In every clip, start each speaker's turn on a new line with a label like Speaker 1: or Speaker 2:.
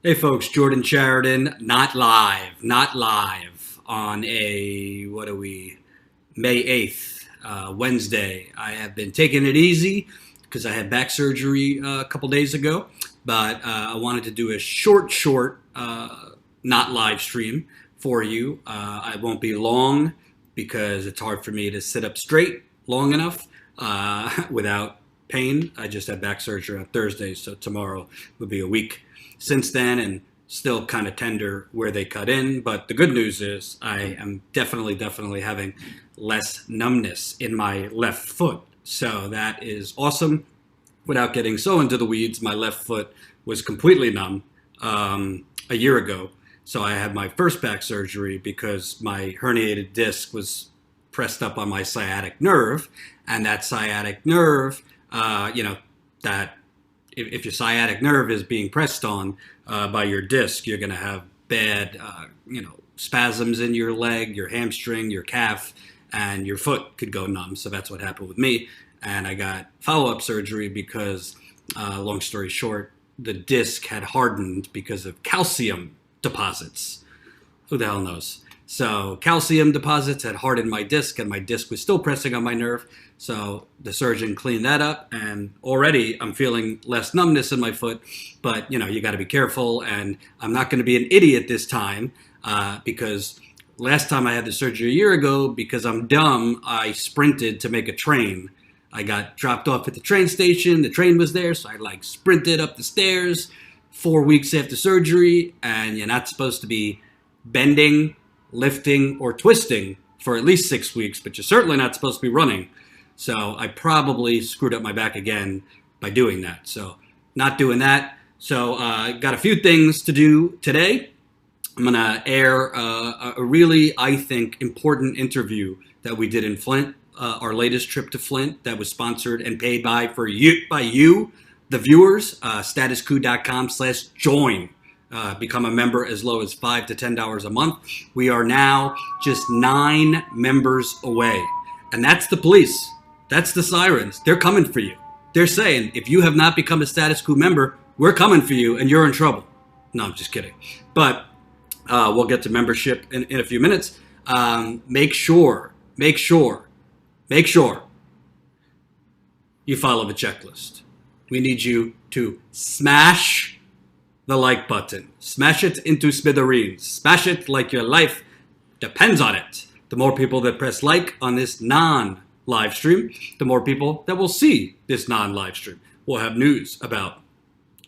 Speaker 1: Hey folks, Jordan Sheridan, not live on what are we, May 8th, Wednesday. I have been taking it easy because I had back surgery a couple days ago, but I wanted to do a short, not live stream for you. I won't be long because it's hard for me to sit up straight long enough without pain. I just had back surgery on Thursday, so tomorrow will be a week since then, and still kind of tender where they cut in. But the good news is I am definitely having less numbness in my left foot. So that is awesome. Without getting so into the weeds, my left foot was completely numb a year ago. So I had my first back surgery because my herniated disc was pressed up on my sciatic nerve. And that sciatic nerve, that if your sciatic nerve is being pressed on by your disc, you're going to have bad, spasms in your leg, your hamstring, your calf, and your foot could go numb. So that's what happened with me. And I got follow-up surgery because, long story short, the disc had hardened because of calcium deposits. Who the hell knows? So calcium deposits had hardened my disc, and my disc was still pressing on my nerve. So the surgeon cleaned that up, and already I'm feeling less numbness in my foot. But, you got to be careful, and I'm not going to be an idiot this time because last time I had the surgery a year ago, because I'm dumb, I sprinted to make a train. I got dropped off at the train station. The train was there, so I sprinted up the stairs 4 weeks after surgery, and you're not supposed to be bending, lifting, or twisting for at least 6 weeks, but you're certainly not supposed to be running. So I probably screwed up my back again by doing that. So not doing that. So I got a few things to do today. I'm going to air a really, I think, important interview that we did in Flint, our latest trip to Flint that was sponsored and paid by you, the viewers, statuscoup.com/join. Become a member as low as $5 to $10 a month. We are now just 9 members away. And that's the police. That's the sirens. They're coming for you. They're saying, if you have not become a Status Coup member, we're coming for you and you're in trouble. No, I'm just kidding. But we'll get to membership in a few minutes. Make sure you follow the checklist. We need you to smash the like button. Smash it into smithereens. Smash it like your life depends on it. The more people that press like on this non-live stream, the more people that will see this non-live stream. We'll have news about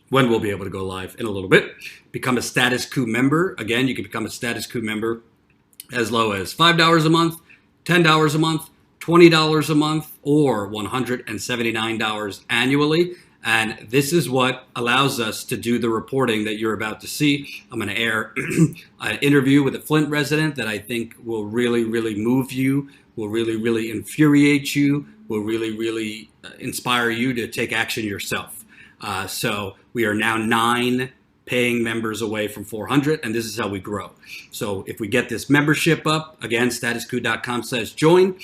Speaker 1: when we'll be able to go live in a little bit. Become a Status Coup member. Again, you can become a Status Coup member as low as $5 a month, $10 a month, $20 a month, or $179 annually. And this is what allows us to do the reporting that you're about to see. I'm going to air an interview with a Flint resident that I think will really move you, will really infuriate you, will really inspire you to take action yourself. So we are now 9 paying members away from 400, and this is how we grow. So if we get this membership up, again, statuscoup.com/join,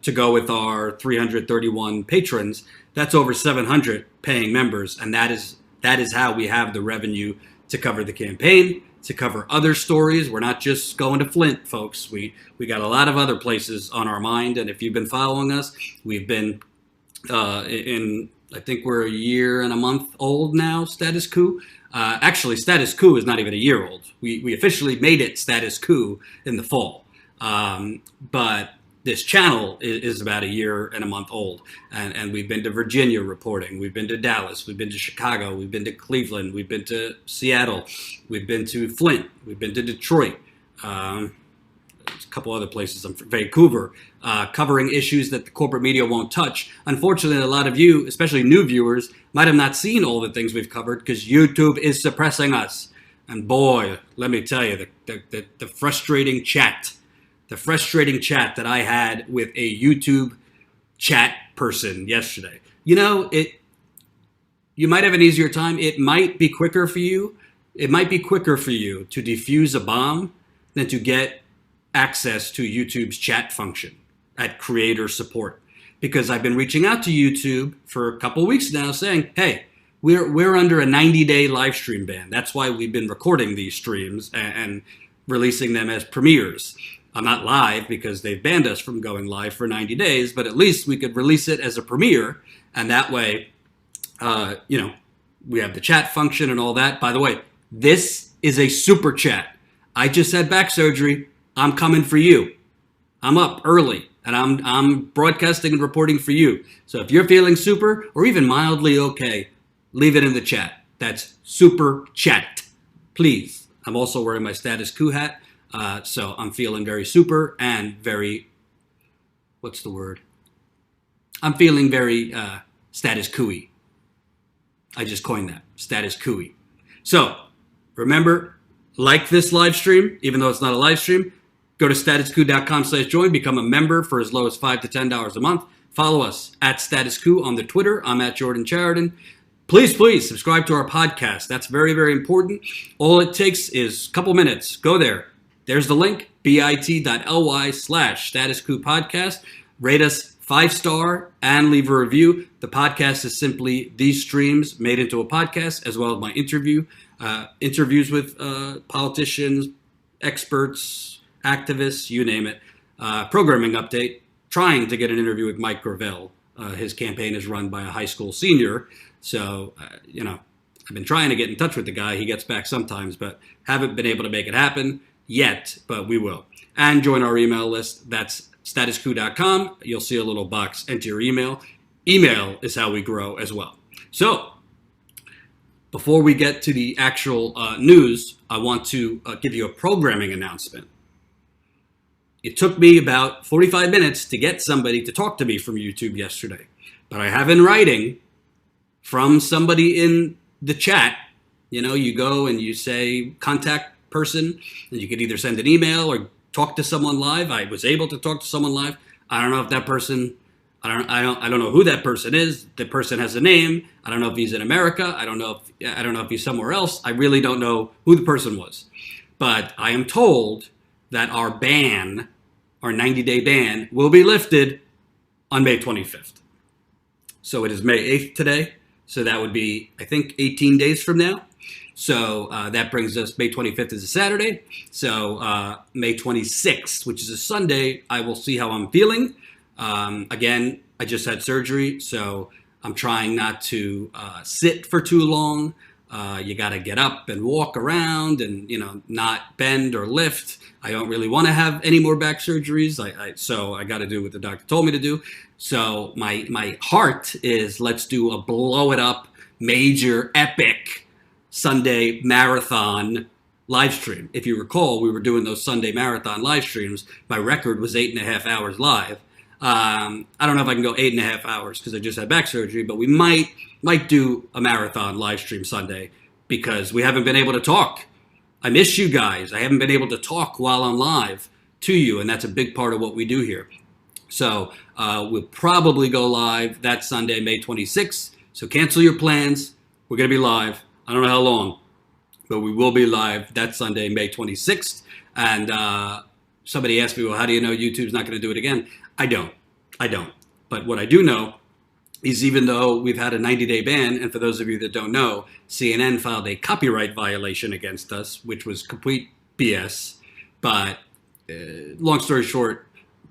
Speaker 1: to go with our 331 patrons, that's over 700 paying members, and that is how we have the revenue to cover the campaign, to cover other stories. We're not just going to Flint, folks. We got a lot of other places on our mind, and if you've been following us, we've been I think we're a year and a month old now, Status Coup. Actually, Status Coup is not even a year old. We officially made it Status Coup in the fall. But this channel is about a year and a month old. And we've been to Virginia reporting. We've been to Dallas. We've been to Chicago. We've been to Cleveland. We've been to Seattle. We've been to Flint. We've been to Detroit. A couple other places, Vancouver, covering issues that the corporate media won't touch. Unfortunately, a lot of you, especially new viewers, might have not seen all the things we've covered because YouTube is suppressing us. And boy, let me tell you, the frustrating chat that I had with a YouTube chat person yesterday. You might have an easier time. It might be quicker for you. It might be quicker for you to defuse a bomb than to get access to YouTube's chat function at creator support. Because I've been reaching out to YouTube for a couple of weeks now saying, hey, we're under a 90-day live stream ban. That's why we've been recording these streams and releasing them as premieres. I'm not live because they've banned us from going live for 90 days, but at least we could release it as a premiere, and that way, we have the chat function and all that. By the way, this is a super chat. I just had back surgery. I'm coming for you. I'm up early, and I'm broadcasting and reporting for you. So if you're feeling super or even mildly okay, leave it in the chat. That's super chat, please. I'm also wearing my Status Coup hat. So I'm feeling very super and very, what's the word? I'm feeling very status coup-y. I just coined that, status coup-y. So remember, like this live stream, even though it's not a live stream, go to statuscoup.com/join, become a member for as low as $5 to $10 a month. Follow us at Status Coup on the Twitter. I'm at Jordan Chariton. Please subscribe to our podcast. That's very, very important. All it takes is a couple minutes. Go there. There's the link, bit.ly/Status Coup podcast. Rate us 5-star and leave a review. The podcast is simply these streams made into a podcast, as well as my interviews with politicians, experts, activists, you name it. Programming update, trying to get an interview with Mike Gravel. His campaign is run by a high school senior. So, I've been trying to get in touch with the guy. He gets back sometimes, but haven't been able to make it happen yet, but we will. And join our email list. That's statuscoup.com. You'll see a little box. Enter your email. Email is how we grow as well. So, before we get to the actual news, I want to give you a programming announcement. It took me about 45 minutes to get somebody to talk to me from YouTube yesterday, but I have in writing from somebody in the chat. You go and you say contact person, and you could either send an email or talk to someone live. I was able to talk to someone live. I don't know if that person, I don't know who that person is. The person has a name. I don't know if he's in America. I don't know if he's somewhere else. I really don't know who the person was. But I am told that our 90-day ban, will be lifted on May 25th. So it is May 8th today. So that would be, I think, 18 days from now. So that brings us, May 25th is a Saturday. So May 26th, which is a Sunday, I will see how I'm feeling. Again, I just had surgery, so I'm trying not to sit for too long. You got to get up and walk around and, not bend or lift. I don't really want to have any more back surgeries. So I got to do what the doctor told me to do. So my heart is, let's do a blow it up, major, epic Sunday marathon live stream. If you recall, we were doing those Sunday marathon live streams. My record was 8.5 hours live. I don't know if I can go 8.5 hours because I just had back surgery, but we might do a marathon live stream Sunday because we haven't been able to talk. I miss you guys. I haven't been able to talk while I'm live to you, and that's a big part of what we do here. So we'll probably go live that Sunday, May 26th. So cancel your plans. We're going to be live. I don't know how long, but we will be live that Sunday, May 26th. And somebody asked me, well, how do you know YouTube's not going to do it again? I don't. But what I do know is, even though we've had a 90-day ban, and for those of you that don't know, CNN filed a copyright violation against us, which was complete BS. But long story short,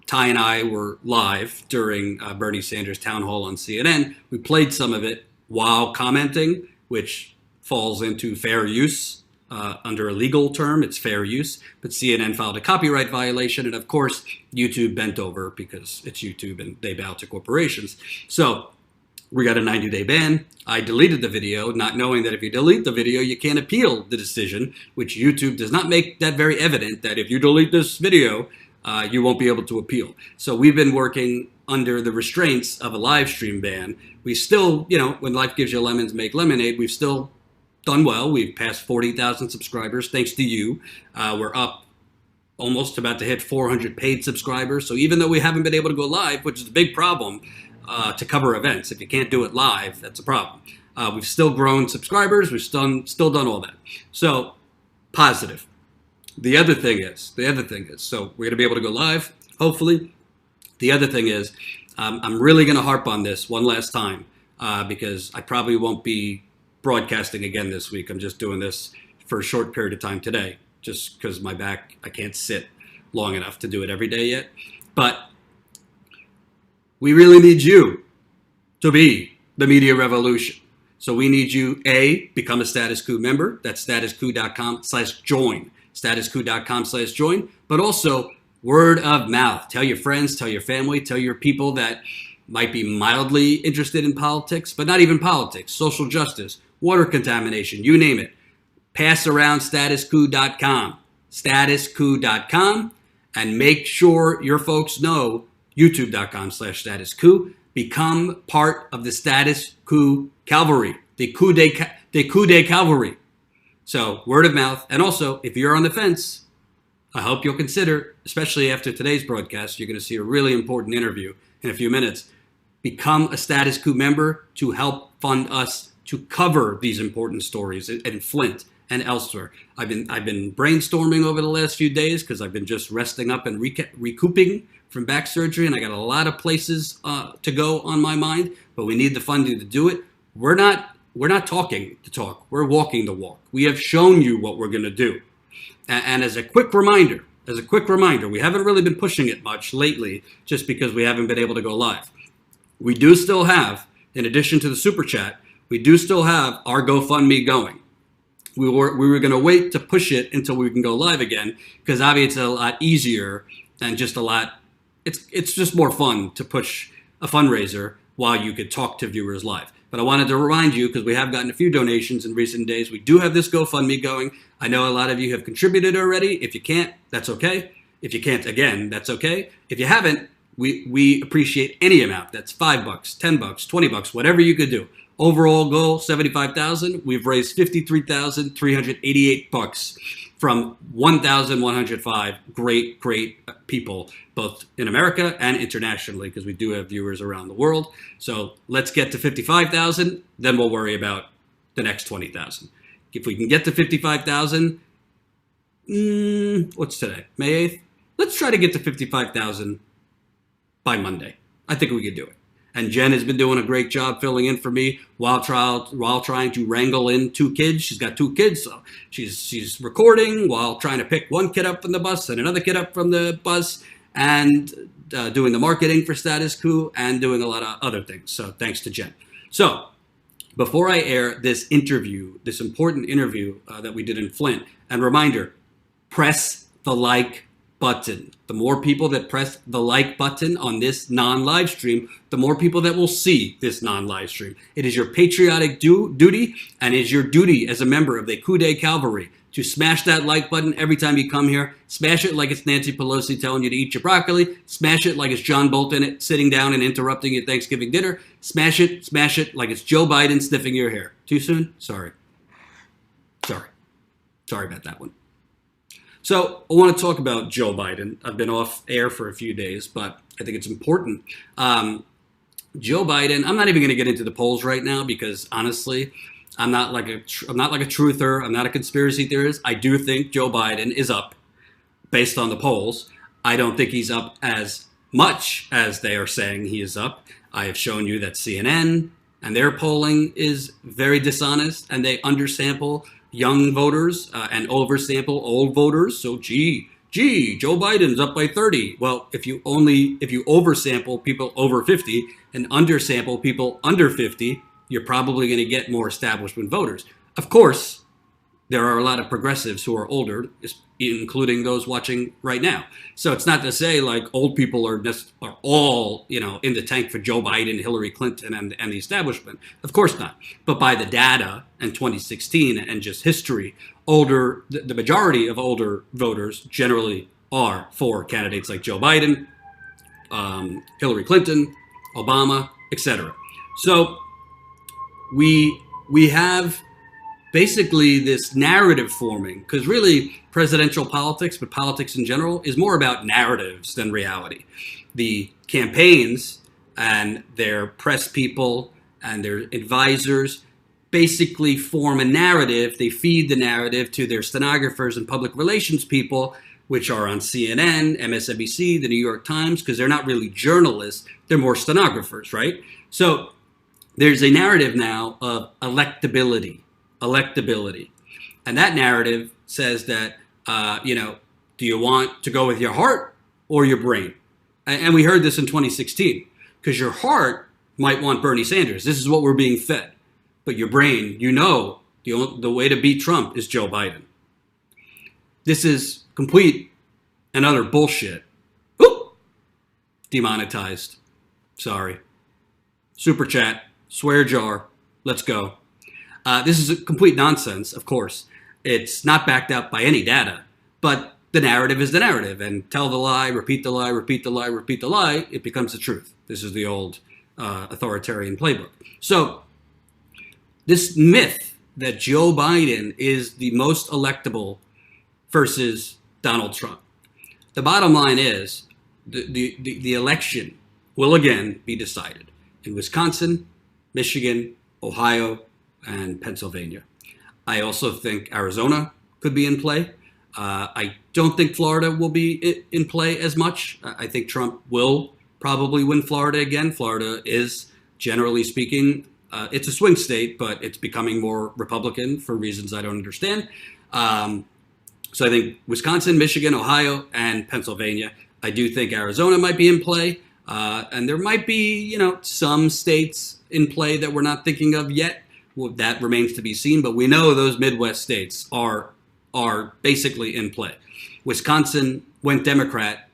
Speaker 1: Ty and I were live during Bernie Sanders' town hall on CNN. We played some of it while commenting, which falls into fair use. Under a legal term, it's fair use. But CNN filed a copyright violation, and of course, YouTube bent over because it's YouTube and they bow to corporations. So we got a 90-day ban. I deleted the video, not knowing that if you delete the video, you can't appeal the decision, which YouTube does not make that very evident, that if you delete this video, you won't be able to appeal. So we've been working under the restraints of a live stream ban. We still, when life gives you lemons, make lemonade, we've still done well. We've passed 40,000 subscribers thanks to you. We're up almost about to hit 400 paid subscribers. So even though we haven't been able to go live, which is a big problem to cover events, if you can't do it live, that's a problem. We've still grown subscribers. We've still done all that. So positive. The other thing is, so we're going to be able to go live, hopefully. The other thing is, I'm really going to harp on this one last time because I probably won't be broadcasting again this week. I'm just doing this for a short period of time today, just because my back, I can't sit long enough to do it every day yet. But we really need you to be the media revolution. So we need you, A, become a Status Coup member. That's statuscoup.com/join. Statuscoup.com/join. But also word of mouth. Tell your friends, tell your family, tell your people that might be mildly interested in politics, but not even politics, social justice, water contamination, you name it. Pass around statuscoup.com. Statuscoup.com. And make sure your folks know youtube.com/statuscoup. Become part of the Status Coup Cavalry, the Coup de Cavalry. So word of mouth. And also, if you're on the fence, I hope you'll consider, especially after today's broadcast, you're going to see a really important interview in a few minutes. Become a Status Coup member to help fund us to cover these important stories in Flint and elsewhere. I've been brainstorming over the last few days because I've been just resting up and recouping from back surgery, and I got a lot of places to go on my mind, but we need the funding to do it. We're not talking the talk. We're walking the walk. We have shown you what we're going to do. And as a quick reminder, we haven't really been pushing it much lately just because we haven't been able to go live. We do still have, in addition to the super chat, we do still have our GoFundMe going. We were going to wait to push it until we can go live again because obviously it's a lot easier and just a lot. It's just more fun to push a fundraiser while you could talk to viewers live. But I wanted to remind you, because we have gotten a few donations in recent days, we do have this GoFundMe going. I know a lot of you have contributed already. If you can't, that's okay. If you can't, again, that's okay. If you haven't, we appreciate any amount. That's $5, $10, $20, whatever you could do. Overall goal, $75,000. We've raised $53,388 from 1,105 great people, both in America and internationally, because we do have viewers around the world. So let's get to 55,000, then we'll worry about the next 20,000. If we can get to 55,000, what's today? May 8th? Let's try to get to 55,000 by Monday. I think we could do it. And Jen has been doing a great job filling in for me while trying to wrangle in 2 kids. She's got 2 kids, so she's recording while trying to pick one kid up from the bus and another kid up from the bus, and doing the marketing for Status Coup and doing a lot of other things. So thanks to Jen. So before I air this interview, this important interview that we did in Flint, and reminder, press the like button. The more people that press the like button on this non-live stream, the more people that will see this non-live stream. It is your patriotic duty, and it is your duty as a member of the Coup de Cavalry to smash that like button every time you come here. Smash it like it's Nancy Pelosi telling you to eat your broccoli. Smash it like it's John Bolton sitting down and interrupting your Thanksgiving dinner. Smash it like it's Joe Biden sniffing your hair. Too soon? Sorry about that one. So I want to talk about Joe Biden. I've been off air for a few days, but I think it's important. Joe Biden, I'm not even going to get into the polls right now because honestly, I'm not like a truther. I'm not a conspiracy theorist. I do think Joe Biden is up based on the polls. I don't think he's up as much as they are saying he is up. I have shown you that CNN and their polling is very dishonest, and they undersample young voters and oversample old voters. So Joe Biden's up by 30. Well, if you oversample people over 50 and undersample people under 50, you're probably going to get more establishment voters. Of course, there are a lot of progressives who are older, including those watching right now. So it's not to say like old people are all, in the tank for Joe Biden, Hillary Clinton, and the establishment. Of course not. But by the data in 2016 and just history, the majority of older voters generally are for candidates like Joe Biden, Hillary Clinton, Obama, etc. So we have basically this narrative forming, because really presidential politics, but politics in general, is more about narratives than reality. The campaigns and their press people and their advisors basically form a narrative. They feed the narrative to their stenographers and public relations people, which are on CNN, MSNBC, the New York Times, because they're not really journalists. They're more stenographers, right? So there's a narrative now of electability. electability. And that narrative says that, do you want to go with your heart or your brain? And we heard this in 2016, because your heart might want Bernie Sanders. This is what we're being fed. But your brain, the way to beat Trump is Joe Biden. This is complete and utter bullshit. Oop! Demonetized. Sorry. Super chat. Swear jar. Let's go. This is a complete nonsense, of course. It's not backed up by any data. But the narrative is the narrative. And tell the lie, repeat the lie, repeat the lie, repeat the lie. It becomes the truth. This is the old authoritarian playbook. So this myth that Joe Biden is the most electable versus Donald Trump. The bottom line is the election will again be decided in Wisconsin, Michigan, Ohio, and Pennsylvania. I also think Arizona could be in play. I don't think Florida will be in play as much. I think Trump will probably win Florida again. Florida is, generally speaking, it's a swing state, but it's becoming more Republican for reasons I don't understand. So I think Wisconsin, Michigan, Ohio, and Pennsylvania. I do think Arizona might be in play. And there might be, some states in play that we're not thinking of yet. Well, that remains to be seen. But we know those Midwest states are basically in play. Wisconsin went Democrat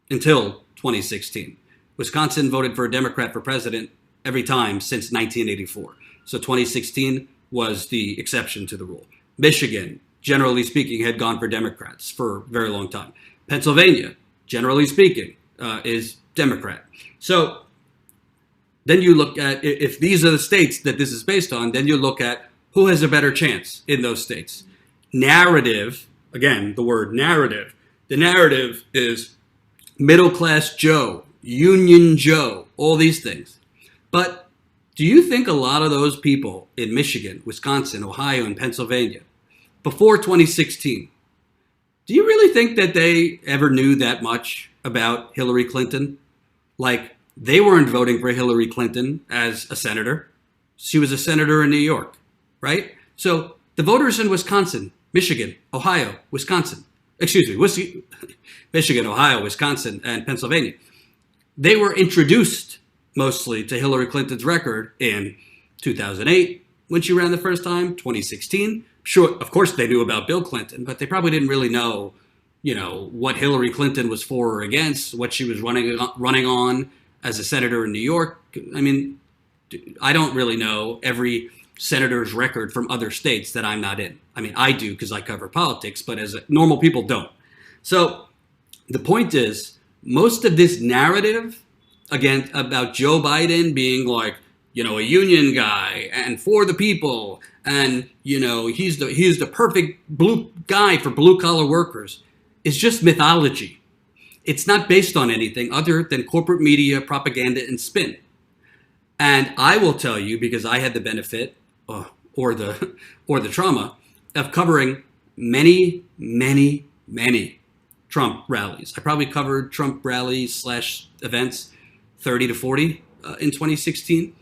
Speaker 1: until 2016. Wisconsin voted for a Democrat for president every time since 1984. So 2016 was the exception to the rule. Michigan, generally speaking, had gone for Democrats for a very long time. Pennsylvania, generally speaking, is Democrat. So then you look at, if these are the states that this is based on, then you look at who has a better chance in those states. Narrative, again, the word narrative. The narrative is middle-class Joe, Union Joe, all these things. But do you think a lot of those people in Michigan, Wisconsin, Ohio, and Pennsylvania, before 2016, do you really think that they ever knew that much about Hillary Clinton? Like, they weren't voting for Hillary Clinton as a senator. She was a senator in New York, right? So the voters in Wisconsin, Michigan, Ohio, Wisconsin, Michigan, Ohio, Wisconsin, and Pennsylvania, they were introduced mostly to Hillary Clinton's record in 2008 when she ran the first time, 2016. Sure, of course they knew about Bill Clinton, but they probably didn't really know, what Hillary Clinton was for or against, what she was running on as a senator in New York. I mean, I don't really know every senator's record from other states that I'm not in. I mean, I do because I cover politics, but as normal people don't. So the point is, most of this narrative, again, about Joe Biden being like, a union guy and for the people, and, he's the perfect blue guy for blue collar workers, is just mythology. It's not based on anything other than corporate media, propaganda, and spin. And I will tell you, because I had the benefit or the trauma of covering many, many, many Trump rallies. I probably covered Trump rallies / events 30 to 40 in 2016.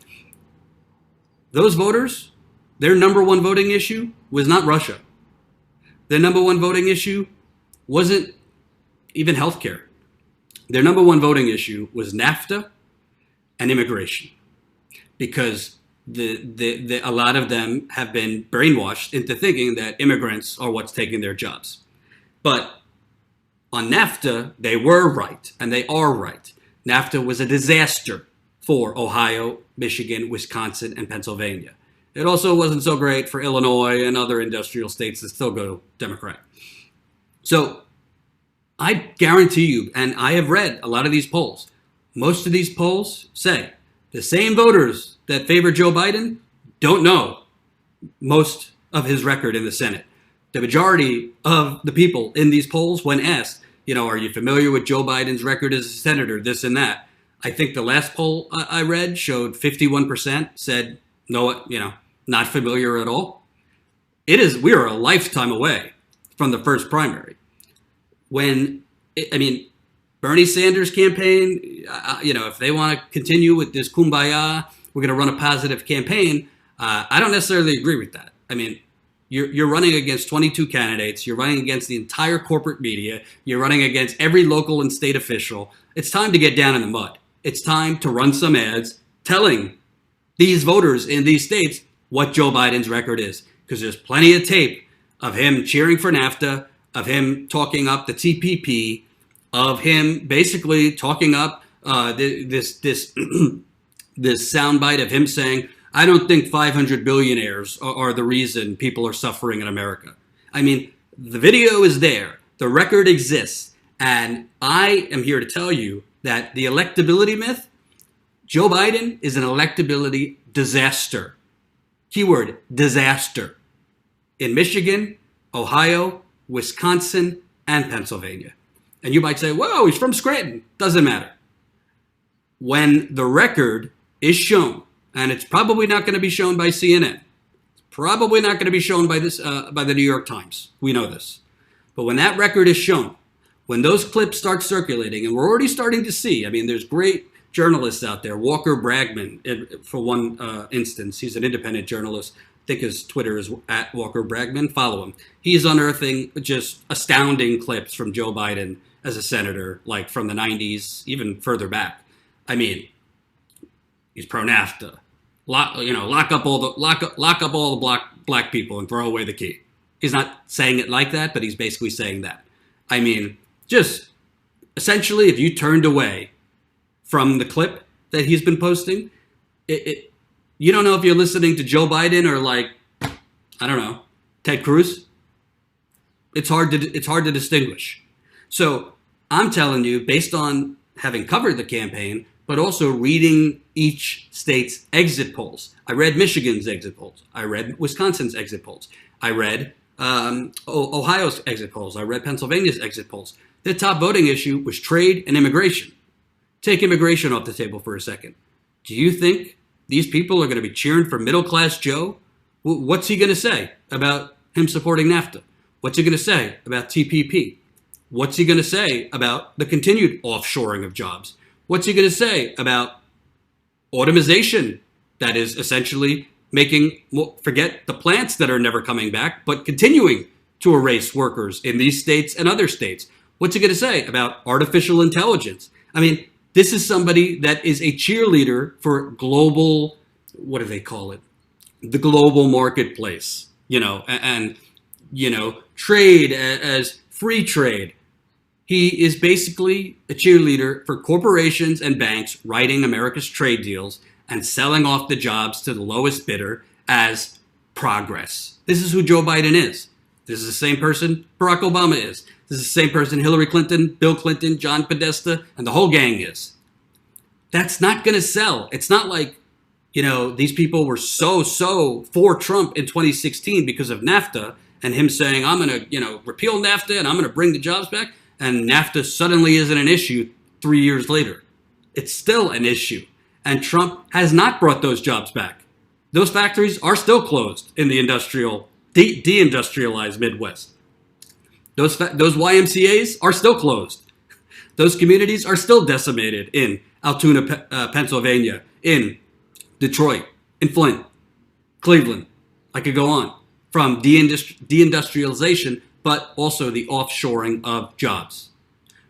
Speaker 1: Those voters, their number one voting issue was not Russia. Their number one voting issue wasn't even healthcare. Their number one voting issue was NAFTA and immigration, because a lot of them have been brainwashed into thinking that immigrants are what's taking their jobs. But on NAFTA, they were right, and they are right. NAFTA was a disaster for Ohio, Michigan, Wisconsin, and Pennsylvania. It also wasn't so great for Illinois and other industrial states that still go Democrat. So I guarantee you, and I have read a lot of these polls, most of these polls say the same voters that favor Joe Biden don't know most of his record in the Senate. The majority of the people in these polls, when asked, are you familiar with Joe Biden's record as a senator, this and that? I think the last poll I read showed 51% said, no, not familiar at all. We are a lifetime away from the first primary. Bernie Sanders campaign, if they want to continue with this kumbaya, we're going to run a positive campaign. I don't necessarily agree with that. I mean, you're running against 22 candidates. You're running against the entire corporate media. You're running against every local and state official. It's time to get down in the mud. It's time to run some ads telling these voters in these states what Joe Biden's record is. Because there's plenty of tape of him cheering for NAFTA, of him talking up the TPP, of him basically talking up this soundbite of him saying, I don't think 500 billionaires are the reason people are suffering in America. I mean, the video is there. The record exists. And I am here to tell you that the electability myth, Joe Biden is an electability disaster. Keyword, disaster. In Michigan, Ohio, Wisconsin, and Pennsylvania. And you might say, whoa, he's from Scranton. Doesn't matter. When the record is shown, and it's probably not going to be shown by CNN. It's probably not going to be shown by the New York Times. We know this. But when that record is shown, when those clips start circulating, and we're already starting to see, I mean, there's great journalists out there. Walker Bragman, for one instance, he's an independent journalist. I think his Twitter is at Walker Bragman. Follow him. He's unearthing just astounding clips from Joe Biden as a senator, like from the 90s, even further back. I mean, he's pro-NAFTA. Lock up all the black people and throw away the key. He's not saying it like that, but he's basically saying that. I mean, just essentially, if you turned away from the clip that he's been posting, you don't know if you're listening to Joe Biden or like, I don't know, Ted Cruz. It's hard to distinguish. So I'm telling you, based on having covered the campaign, but also reading each state's exit polls. I read Michigan's exit polls. I read Wisconsin's exit polls. I read Ohio's exit polls. I read Pennsylvania's exit polls. The top voting issue was trade and immigration. Take immigration off the table for a second. Do you think these people are going to be cheering for middle-class Joe? What's he going to say about him supporting NAFTA? What's he going to say about TPP? What's he going to say about the continued offshoring of jobs? What's he going to say about automation that is essentially making, forget the plants that are never coming back, but continuing to erase workers in these states and other states? What's he going to say about artificial intelligence? I mean, this is somebody that is a cheerleader for global, what do they call it? The global marketplace, and trade as free trade. He is basically a cheerleader for corporations and banks writing America's trade deals and selling off the jobs to the lowest bidder as progress. This is who Joe Biden is. This is the same person Barack Obama is. This is the same person Hillary Clinton, Bill Clinton, John Podesta, and the whole gang is. That's not going to sell. It's not like, these people were so for Trump in 2016 because of NAFTA and him saying, I'm going to, repeal NAFTA and I'm going to bring the jobs back. And NAFTA suddenly isn't an issue 3 years later. It's still an issue. And Trump has not brought those jobs back. Those factories are still closed in the deindustrialized Midwest. Those YMCAs are still closed. Those communities are still decimated in Altoona, Pennsylvania, in Detroit, in Flint, Cleveland. I could go on. From deindustrialization, but also the offshoring of jobs.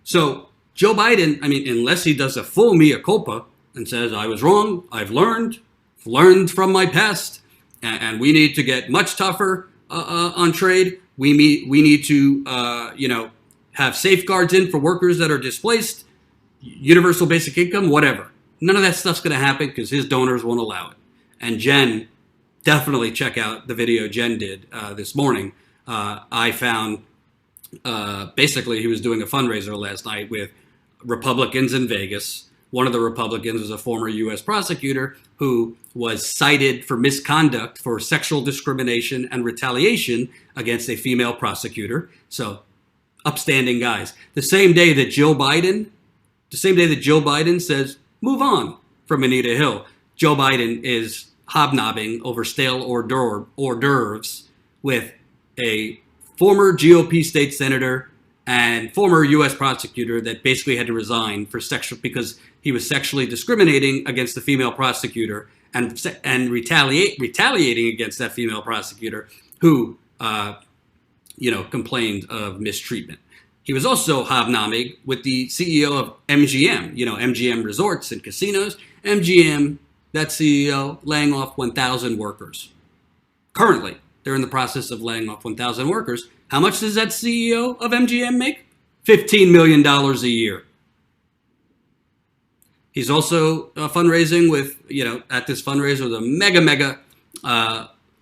Speaker 1: So Joe Biden, unless he does a full mea culpa and says, I was wrong, I've learned from my past, and we need to get much tougher on trade. We need to, have safeguards in for workers that are displaced, universal basic income, whatever. None of that stuff's going to happen because his donors won't allow it. And Jen, definitely check out the video Jen did this morning. I found basically he was doing a fundraiser last night with Republicans in Vegas. One of the Republicans was a former U.S. prosecutor who was cited for misconduct for sexual discrimination and retaliation against a female prosecutor. So upstanding guys. The same day that Joe Biden says, move on from Anita Hill, Joe Biden is hobnobbing over stale hors d'oeuvres with a former GOP state senator and former U.S. prosecutor that basically had to resign for because he was sexually discriminating against the female prosecutor and retaliating against that female prosecutor who complained of mistreatment. He was also hobnobbing with the CEO of MGM, MGM Resorts and Casinos. MGM, that CEO, laying off 1,000 workers. Currently, they're in the process of laying off 1,000 workers. How much does that CEO of MGM make? $15 million a year. He's also fundraising with, at this fundraiser with a mega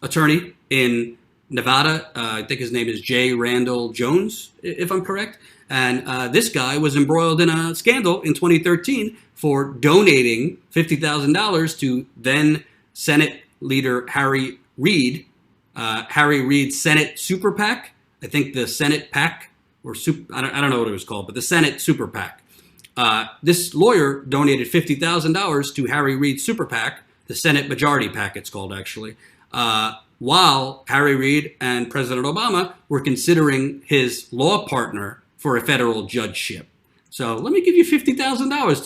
Speaker 1: attorney in Nevada. I think his name is J. Randall Jones, if I'm correct. And this guy was embroiled in a scandal in 2013 for donating $50,000 to then Senate leader Harry Reid. Harry Reid's Senate Super PAC. I think the Senate PAC, I don't know what it was called, but the Senate Super PAC. This lawyer donated $50,000 to Harry Reid's Super PAC, the Senate Majority PAC it's called actually, while Harry Reid and President Obama were considering his law partner for a federal judgeship. So let me give you $50,000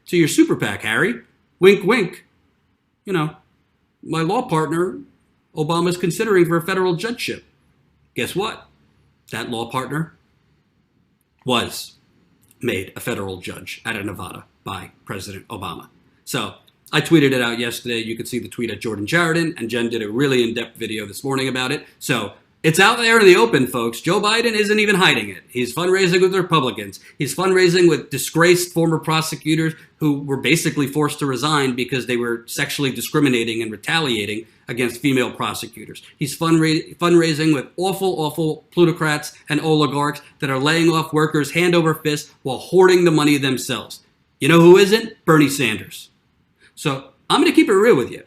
Speaker 1: to your Super PAC, Harry. Wink, wink. My law partner, Obama's considering for a federal judgeship. Guess what? That law partner was made a federal judge out of Nevada by President Obama. So I tweeted it out yesterday. You could see the tweet at Jordan Sheridan, and Jen did a really in-depth video this morning about it. So it's out there in the open, folks. Joe Biden isn't even hiding it. He's fundraising with Republicans. He's fundraising with disgraced former prosecutors who were basically forced to resign because they were sexually discriminating and retaliating against female prosecutors. He's fundraising with awful plutocrats and oligarchs that are laying off workers hand over fist while hoarding the money themselves. You know who isn't? Bernie Sanders. So I'm going to keep it real with you.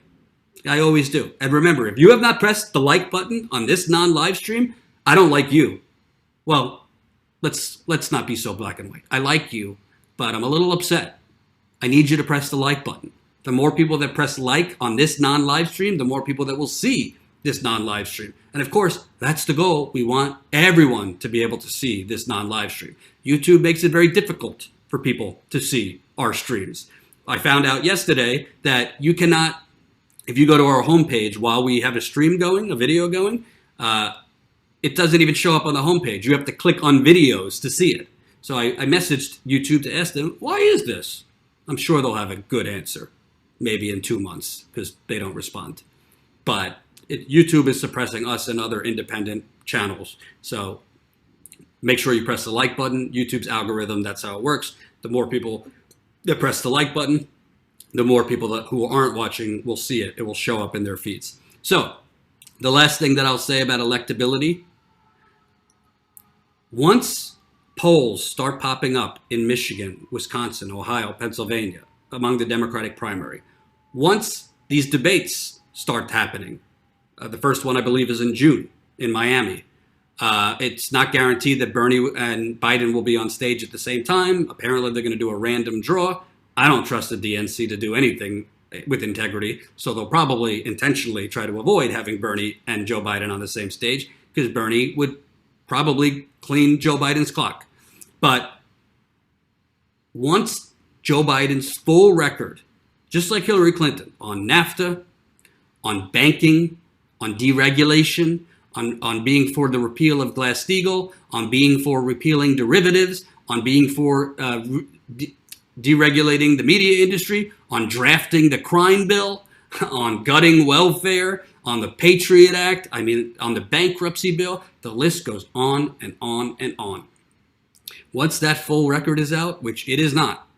Speaker 1: I always do. And remember, if you have not pressed the like button on this non-live stream, I don't like you. Well, let's not be so black and white. I like you, but I'm a little upset. I need you to press the like button. The more people that press like on this non-live stream, the more people that will see this non-live stream. And of course, that's the goal. We want everyone to be able to see this non-live stream. YouTube makes it very difficult for people to see our streams. I found out yesterday that you cannot, if you go to our homepage while we have a stream going, a video going, it doesn't even show up on the homepage. You have to click on videos to see it. So I messaged YouTube to ask them, why is this? I'm sure they'll have a good answer, maybe in 2 months, because they don't respond. But YouTube is suppressing us and other independent channels. So make sure you press the like button. YouTube's algorithm, that's how it works. The more people that press the like button, the more people who aren't watching will see it. It will show up in their feeds. So the last thing that I'll say about electability, once polls start popping up in Michigan, Wisconsin, Ohio, Pennsylvania, among the Democratic primary, once these debates start happening, the first one I believe is in June in Miami. It's not guaranteed that Bernie and Biden will be on stage at the same time. Apparently they're going to do a random draw. I don't trust the DNC to do anything with integrity, so they'll probably intentionally try to avoid having Bernie and Joe Biden on the same stage because Bernie would probably clean Joe Biden's clock. But once Joe Biden's full record, just like Hillary Clinton, on NAFTA, on banking, on deregulation, on being for the repeal of Glass-Steagall, on being for repealing derivatives, on being for deregulating the media industry, on drafting the crime bill, on gutting welfare, on the Patriot Act, on the bankruptcy bill, the list goes on and on and on. Once that full record is out, which it is not,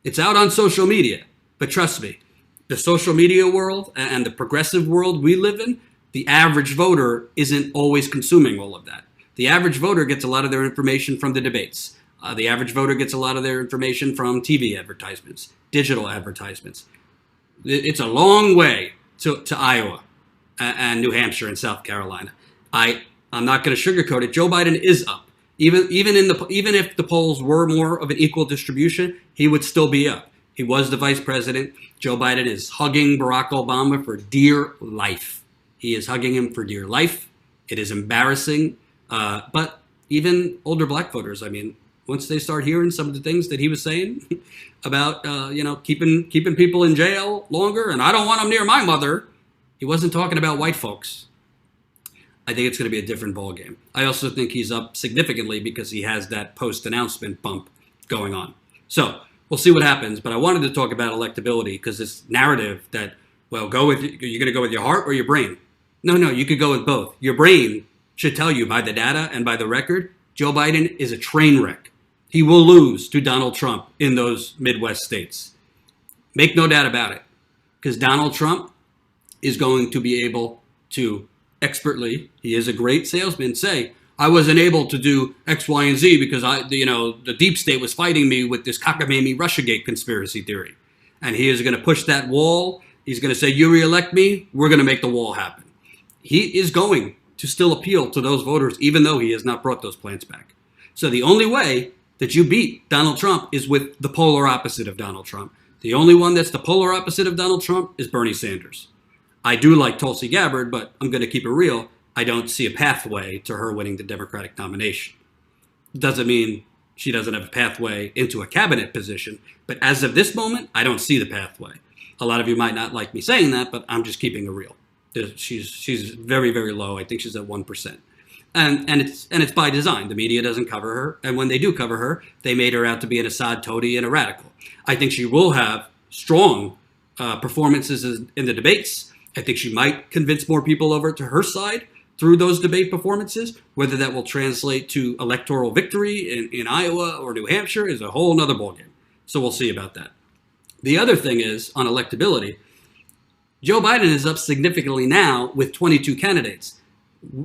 Speaker 1: it's out on social media. But trust me, the social media world and the progressive world we live in, the average voter isn't always consuming all of that. The average voter gets a lot of their information from the debates. The average voter gets a lot of their information from TV advertisements, digital advertisements. It's a long way to Iowa and New Hampshire and South Carolina. I'm not going to sugarcoat it. Joe Biden is up. Even if the polls were more of an equal distribution, he would still be up. He was the vice president. Joe Biden is hugging Barack Obama for dear life. He is hugging him for dear life. It is embarrassing. But even older black voters, once they start hearing some of the things that he was saying about, keeping people in jail longer, and I don't want them near my mother. He wasn't talking about white folks. I think it's going to be a different ballgame. I also think he's up significantly because he has that post-announcement bump going on. So we'll see what happens. But I wanted to talk about electability because this narrative that, well, you're going to go with your heart or your brain. No, you could go with both. Your brain should tell you by the data and by the record, Joe Biden is a train wreck. He will lose to Donald Trump in those Midwest states. Make no doubt about it. Because Donald Trump is going to be able to expertly, he is a great salesman, say, I wasn't able to do X, Y, and Z because the deep state was fighting me with this cockamamie Russiagate conspiracy theory. And he is going to push that wall. He's going to say, you reelect me, we're going to make the wall happen. He is going to still appeal to those voters, even though he has not brought those plans back. So the only way that you beat Donald Trump is with the polar opposite of Donald Trump. The only one that's the polar opposite of Donald Trump is Bernie Sanders. I do like Tulsi Gabbard, but I'm going to keep it real. I don't see a pathway to her winning the Democratic nomination. Doesn't mean she doesn't have a pathway into a cabinet position, but as of this moment, I don't see the pathway. A lot of you might not like me saying that, but I'm just keeping it real. She's very, very low. I think she's at 1%. And it's by design. The media doesn't cover her, and when they do cover her, they made her out to be an Assad toady and a radical. I think she will have strong performances in the debates. I think she might convince more people over to her side through those debate performances. Whether that will translate to electoral victory in Iowa or New Hampshire is a whole nother ballgame. So we'll see about that. The other thing is, on electability, Joe Biden is up significantly now with 22 candidates.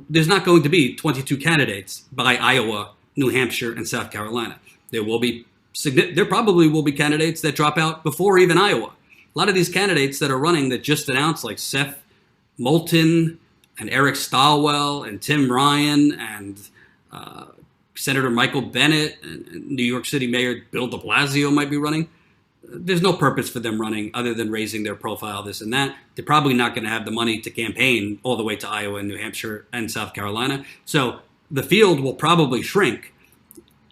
Speaker 1: There's not going to be 22 candidates by Iowa, New Hampshire, and South Carolina. There probably will be candidates that drop out before even Iowa. A lot of these candidates that are running that just announced, like Seth Moulton and Eric Stilwell and Tim Ryan and Senator Michael Bennet and New York City Mayor Bill de Blasio might be running. There's no purpose for them running other than raising their profile, this and that. They're probably not going to have the money to campaign all the way to Iowa and New Hampshire and South Carolina. So the field will probably shrink.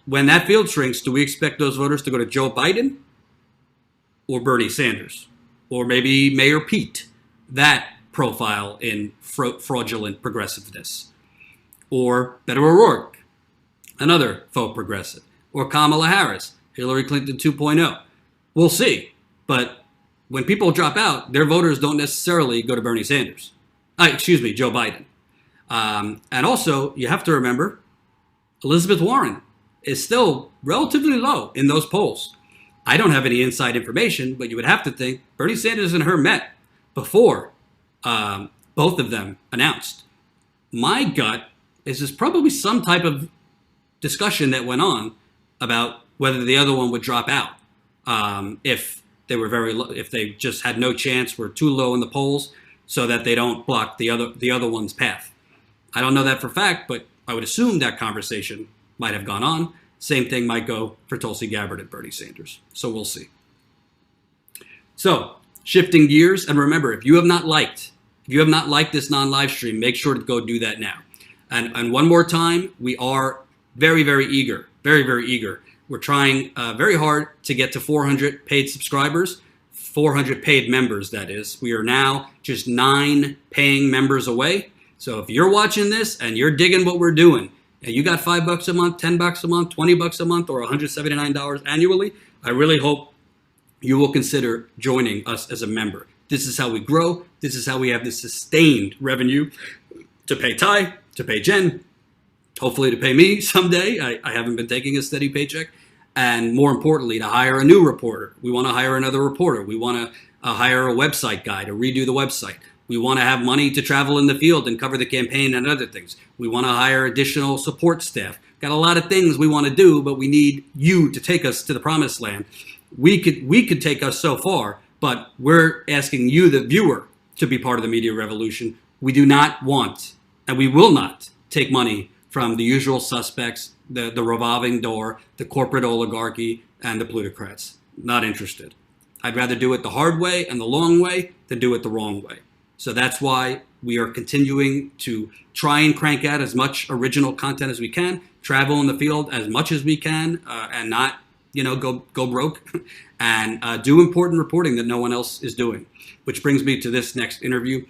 Speaker 1: When that field shrinks, do we expect those voters to go to Joe Biden or Bernie Sanders? Or maybe Mayor Pete, that profile in fraudulent progressiveness? Or Beto O'Rourke, another faux progressive? Or Kamala Harris, Hillary Clinton 2.0? We'll see. But when people drop out, their voters don't necessarily go to Bernie Sanders. Joe Biden. And also, you have to remember, Elizabeth Warren is still relatively low in those polls. I don't have any inside information, but you would have to think Bernie Sanders and her met before both of them announced. My gut is there's probably some type of discussion that went on about whether the other one would drop out. If they were very low, if they just had no chance, were too low in the polls, so that they don't block the other one's path. I don't know that for a fact, but I would assume that conversation might have gone on. Same thing might go for Tulsi Gabbard and Bernie Sanders. So we'll see. So shifting gears, and remember, if you have not liked this non-live stream, make sure to go do that now. And one more time, we are very, very eager, very, very eager. We're trying very hard to get to 400 paid subscribers, 400 paid members, that is. We are now just 9 paying members away. So if you're watching this and you're digging what we're doing, and you got $5 a month, $10 a month, $20 a month, or $179 annually, I really hope you will consider joining us as a member. This is how we grow. This is how we have this sustained revenue to pay Ty, to pay Jen, hopefully to pay me someday. I haven't been taking a steady paycheck. And more importantly, to hire a new reporter. We want to hire another reporter. We want to hire a website guy to redo the website. We want to have money to travel in the field and cover the campaign and other things. We want to hire additional support staff. Got a lot of things we want to do, but we need you to take us to the promised land. We could take us so far, but we're asking you, the viewer, to be part of the media revolution. We do not want, and we will not, take money from the usual suspects, the revolving door, the corporate oligarchy, and the plutocrats. Not interested. I'd rather do it the hard way and the long way than do it the wrong way. So that's why we are continuing to try and crank out as much original content as we can. travel in the field as much as we can and not, go broke and do important reporting that no one else is doing. Which brings me to this next interview.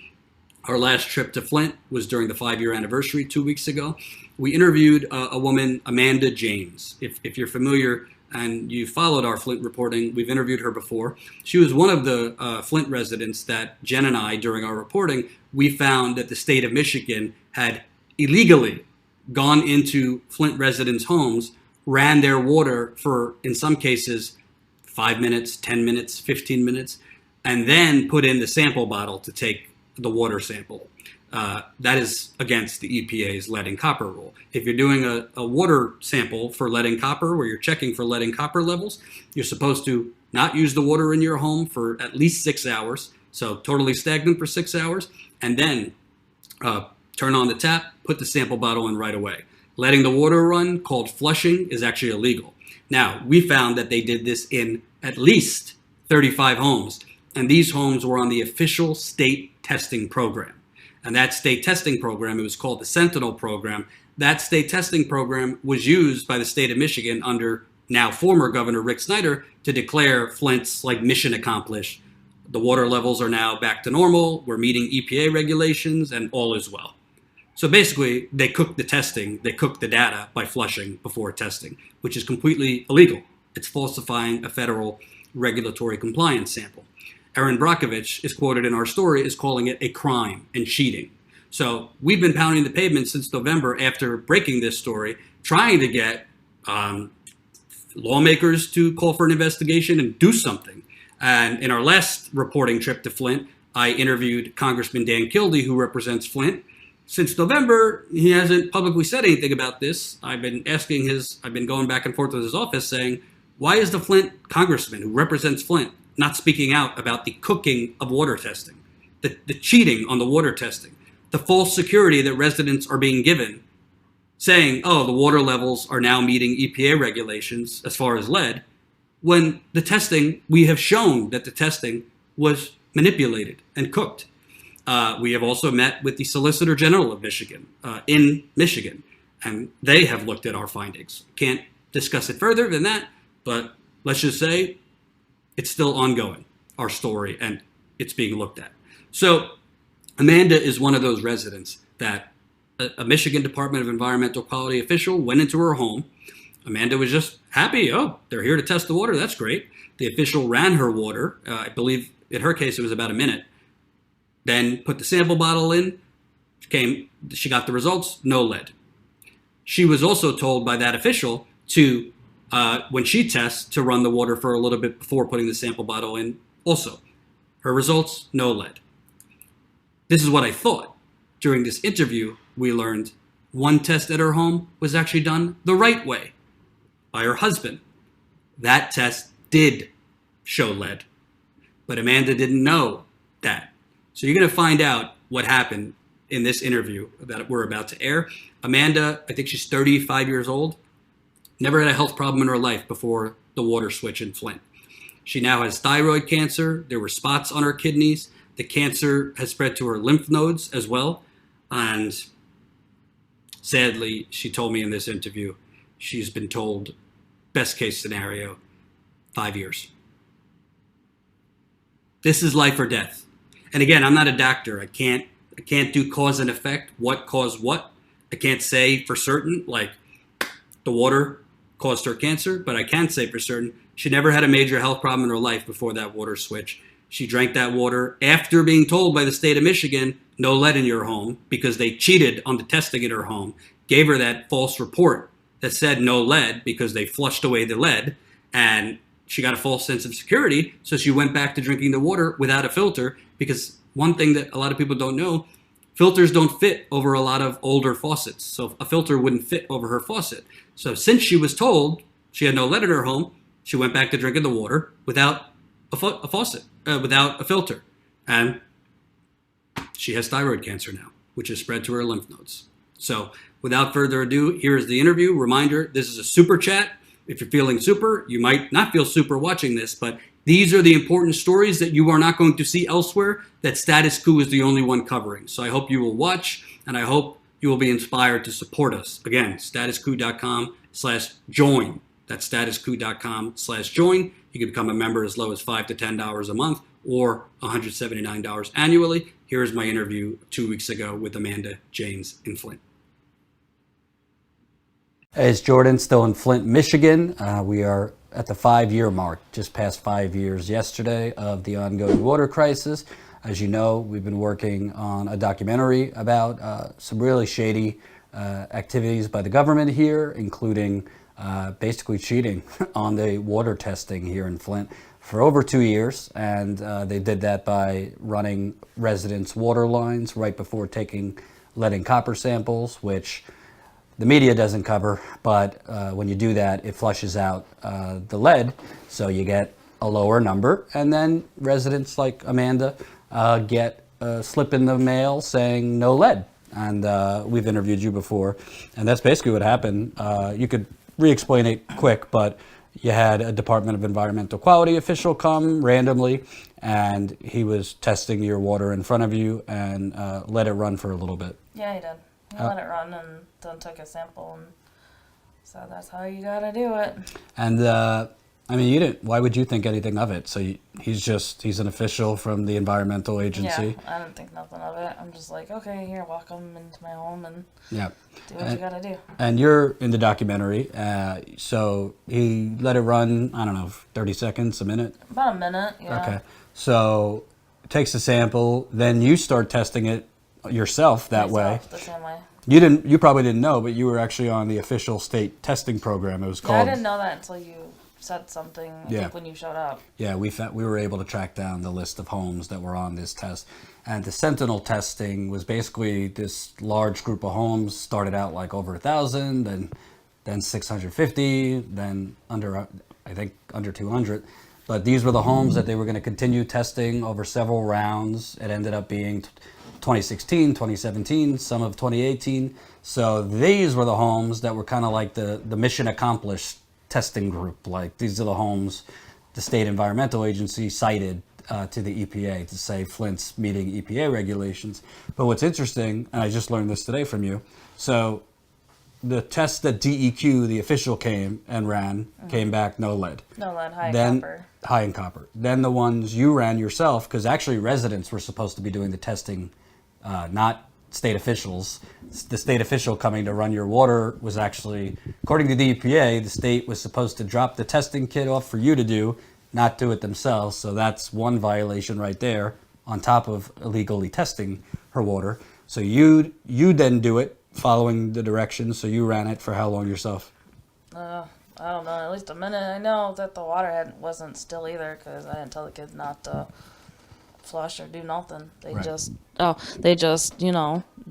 Speaker 1: Our last trip to Flint was during the 5-year anniversary 2 weeks ago. We interviewed a woman, Amanda James. If you're familiar and you followed our Flint reporting, we've interviewed her before. She was one of the Flint residents that Jen and I, during our reporting, we found that the state of Michigan had illegally gone into Flint residents' homes, ran their water for, in some cases, 5 minutes, 10 minutes, 15 minutes, and then put in the sample bottle to take the water sample. That is against the EPA's lead and copper rule. If you're doing a water sample for lead and copper, where you're checking for lead and copper levels, you're supposed to not use the water in your home for at least 6 hours, so totally stagnant for 6 hours, and then turn on the tap, put the sample bottle in right away. Letting the water run, called flushing, is actually illegal. Now, we found that they did this in at least 35 homes, and these homes were on the official state testing program. And that state testing program, it was called the Sentinel program. That state testing program was used by the state of Michigan under now former Governor Rick Snyder to declare Flint's mission accomplished. The water levels are now back to normal. We're meeting EPA regulations and all is well. So basically, they cooked the testing, they cooked the data by flushing before testing, which is completely illegal. It's falsifying a federal regulatory compliance sample. Erin Brockovich is quoted in our story as calling it a crime and cheating. So we've been pounding the pavement since November after breaking this story, trying to get lawmakers to call for an investigation and do something. And in our last reporting trip to Flint, I interviewed Congressman Dan Kildee, who represents Flint. Since November, he hasn't publicly said anything about this. I've been going back and forth with his office saying, why is the Flint congressman who represents Flint not speaking out about the cooking of water testing, the cheating on the water testing, the false security that residents are being given, saying, oh, the water levels are now meeting EPA regulations as far as lead, when the testing, we have shown that the testing was manipulated and cooked. We have also met with the Solicitor General of Michigan in Michigan, and they have looked at our findings. Can't discuss it further than that, but let's just say it's still ongoing, our story, and it's being looked at. So Amanda is one of those residents that a Michigan Department of Environmental Quality official went into her home. Amanda was just happy. Oh, they're here to test the water. That's great. The official ran her water. I believe in her case it was about a minute. Then put the sample bottle in. She got the results, no lead. She was also told by that official to, when she tests, to run the water for a little bit before putting the sample bottle in also. Her results, no lead. This is what I thought. During this interview, we learned one test at her home was actually done the right way by her husband. That test did show lead, but Amanda didn't know that. So you're going to find out what happened in this interview that we're about to air. Amanda, I think she's 35 years old, never had a health problem in her life before the water switch in Flint. She now has thyroid cancer. There were spots on her kidneys. The cancer has spread to her lymph nodes as well. And sadly, she told me in this interview, she's been told, best case scenario, 5 years. This is life or death. And again, I'm not a doctor. I can't do cause and effect, what caused what. I can't say for certain, like the water caused her cancer, but I can say for certain she never had a major health problem in her life before that water switch. She drank that water after being told by the state of Michigan, no lead in your home, because they cheated on the testing in her home, gave her that false report that said no lead because they flushed away the lead, and she got a false sense of security, so she went back to drinking the water without a filter, because one thing that a lot of people don't know, filters don't fit over a lot of older faucets. So a filter wouldn't fit over her faucet. So since she was told she had no lead in her home, she went back to drinking the water without a faucet, without a filter. And she has thyroid cancer now, which is spread to her lymph nodes. So without further ado, here is the interview. Reminder, this is a super chat. If you're feeling super, you might not feel super watching this, but these are the important stories that you are not going to see elsewhere, that Status Coup is the only one covering. So I hope you will watch, and I hope you will be inspired to support us. Again, statuscoup.com/join. That's statuscoup.com/join. You can become a member as low as $5 to $10 a month or $179 annually. Here's my interview 2 weeks ago with Amanda James in Flint. Hey, it's Jordan, still in Flint, Michigan. We are at the 5-year mark, just past 5 years yesterday of the ongoing water crisis. As you know, we've been working on a documentary about some really shady activities by the government here, including basically cheating on the water testing here in Flint for over 2 years. And they did that by running residents' water lines right before taking lead and copper samples, which the media doesn't cover, but when you do that, it flushes out the lead, so you get a lower number, and then residents like Amanda get a slip in the mail saying no lead. And we've interviewed you before, and that's basically what happened. You could re-explain it quick, but you had a Department of Environmental Quality official come randomly, and he was testing your water in front of you and let it run for a little bit.
Speaker 2: Yeah, he did. He let it run and then took a sample, and so that's how you gotta do it.
Speaker 1: And I mean, you didn't. Why would you think anything of it? So he's an official from the environmental agency.
Speaker 2: Yeah, I didn't think nothing of it. I'm just like, okay, here, welcome into my home and
Speaker 1: do
Speaker 2: what you gotta do.
Speaker 1: And you're in the documentary, so he let it run. I don't know, 30 seconds, a minute.
Speaker 2: About a minute. Yeah.
Speaker 1: Okay. So takes a sample, then you start testing it yourself that way.
Speaker 2: The same way.
Speaker 1: You probably didn't know, but you were actually on the official state testing program. It was called.
Speaker 2: Yeah, I didn't know that until you said something. I think when you showed up.
Speaker 1: Yeah, we were able to track down the list of homes that were on this test, and the Sentinel testing was basically this large group of homes. Started out like over 1,000, then 650, then under 200. But these were the homes that they were going to continue testing over several rounds. It ended up being 2016, 2017, some of 2018. So these were the homes that were kind of like the mission accomplished testing group. Like, these are the homes the state environmental agency cited to the EPA to say Flint's meeting EPA regulations. But what's interesting, and I just learned this today from you, so the test that DEQ, the official, came and ran, came back no lead.
Speaker 2: No lead, high in copper.
Speaker 1: High in copper. Then the ones you ran yourself, because actually residents were supposed to be doing the testing, not state officials. The state official coming to run your water was actually, according to the EPA, the state was supposed to drop the testing kit off for you to do, not do it themselves. So that's one violation right there, on top of illegally testing her water. So you then do it following the directions. So you ran it for how long yourself?
Speaker 2: I don't know, at least a minute. I know that the water wasn't still either, because I didn't tell the kids not to flush or do nothing. They just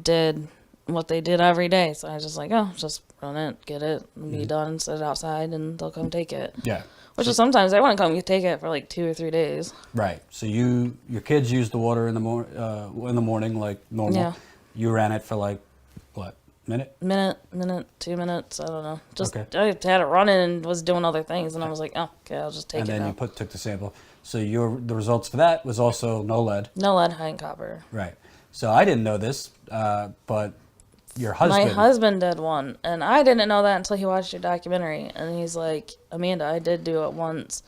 Speaker 2: did what they did every day. So I was just like, just run it, get it, and be done, set it outside, and they'll come take it. Yeah. Which is sometimes they want to come take it for like 2 or 3 days. Right. So your kids use the water in the morning like normal. Yeah. You ran it for like what? Minute, 2 minutes, I don't know. Just I had it running and was doing other things, and I was like, okay, I'll just take it.
Speaker 1: And then you took the sample. So the results for that was also no lead.
Speaker 2: No lead, high in copper.
Speaker 1: Right. So I didn't know this, but your husband.
Speaker 2: My husband did one, and I didn't know that until he watched your documentary, and he's like, Amanda, I did do it once,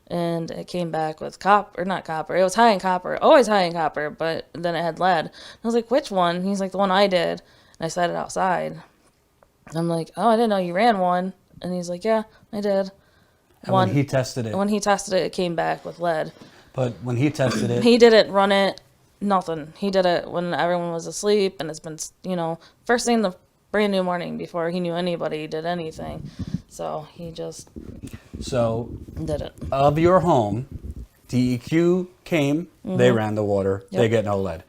Speaker 2: and it came back with not copper. It was high in copper, always high in copper, but then it had lead. I was like, which one? He's like, the one I did. And I set it outside. And I'm like, I didn't know you ran one. And he's like, yeah, I did.
Speaker 1: And when he tested it?
Speaker 2: When he tested it, it came back with lead.
Speaker 1: But when he tested it?
Speaker 2: He didn't run it, nothing. He did it when everyone was asleep, and it's been, first thing in the brand new morning before he knew anybody did anything. So he just did it. Of
Speaker 1: your home, DEQ came, they ran the water, they get no lead.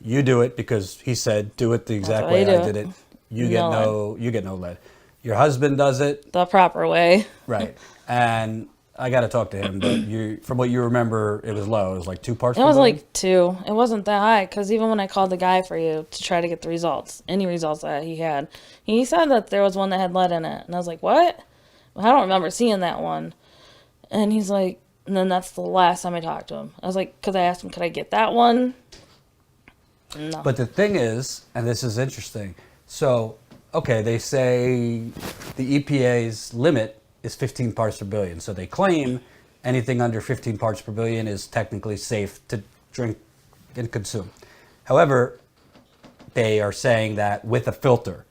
Speaker 1: You do it because he said, do it the exact way I did it. You get no lead. Your husband does it
Speaker 2: the proper way.
Speaker 1: Right. And I got to talk to him, but from what you remember, it was low. It was like 2 parts.
Speaker 2: It was like 2. It wasn't that high, because even when I called the guy for you to try to get the results, any results that he had, he said that there was one that had lead in it. And I was like, what? Well, I don't remember seeing that one. And he's like, and then that's the last time I talked to him. I was like, because I asked him, could I get that one? No.
Speaker 1: But the thing is, and this is interesting,
Speaker 3: So, okay, they say the EPA's limit is 15 parts per billion. So they claim anything under 15 parts per billion is technically safe to drink and consume. However, they are saying that with a filter.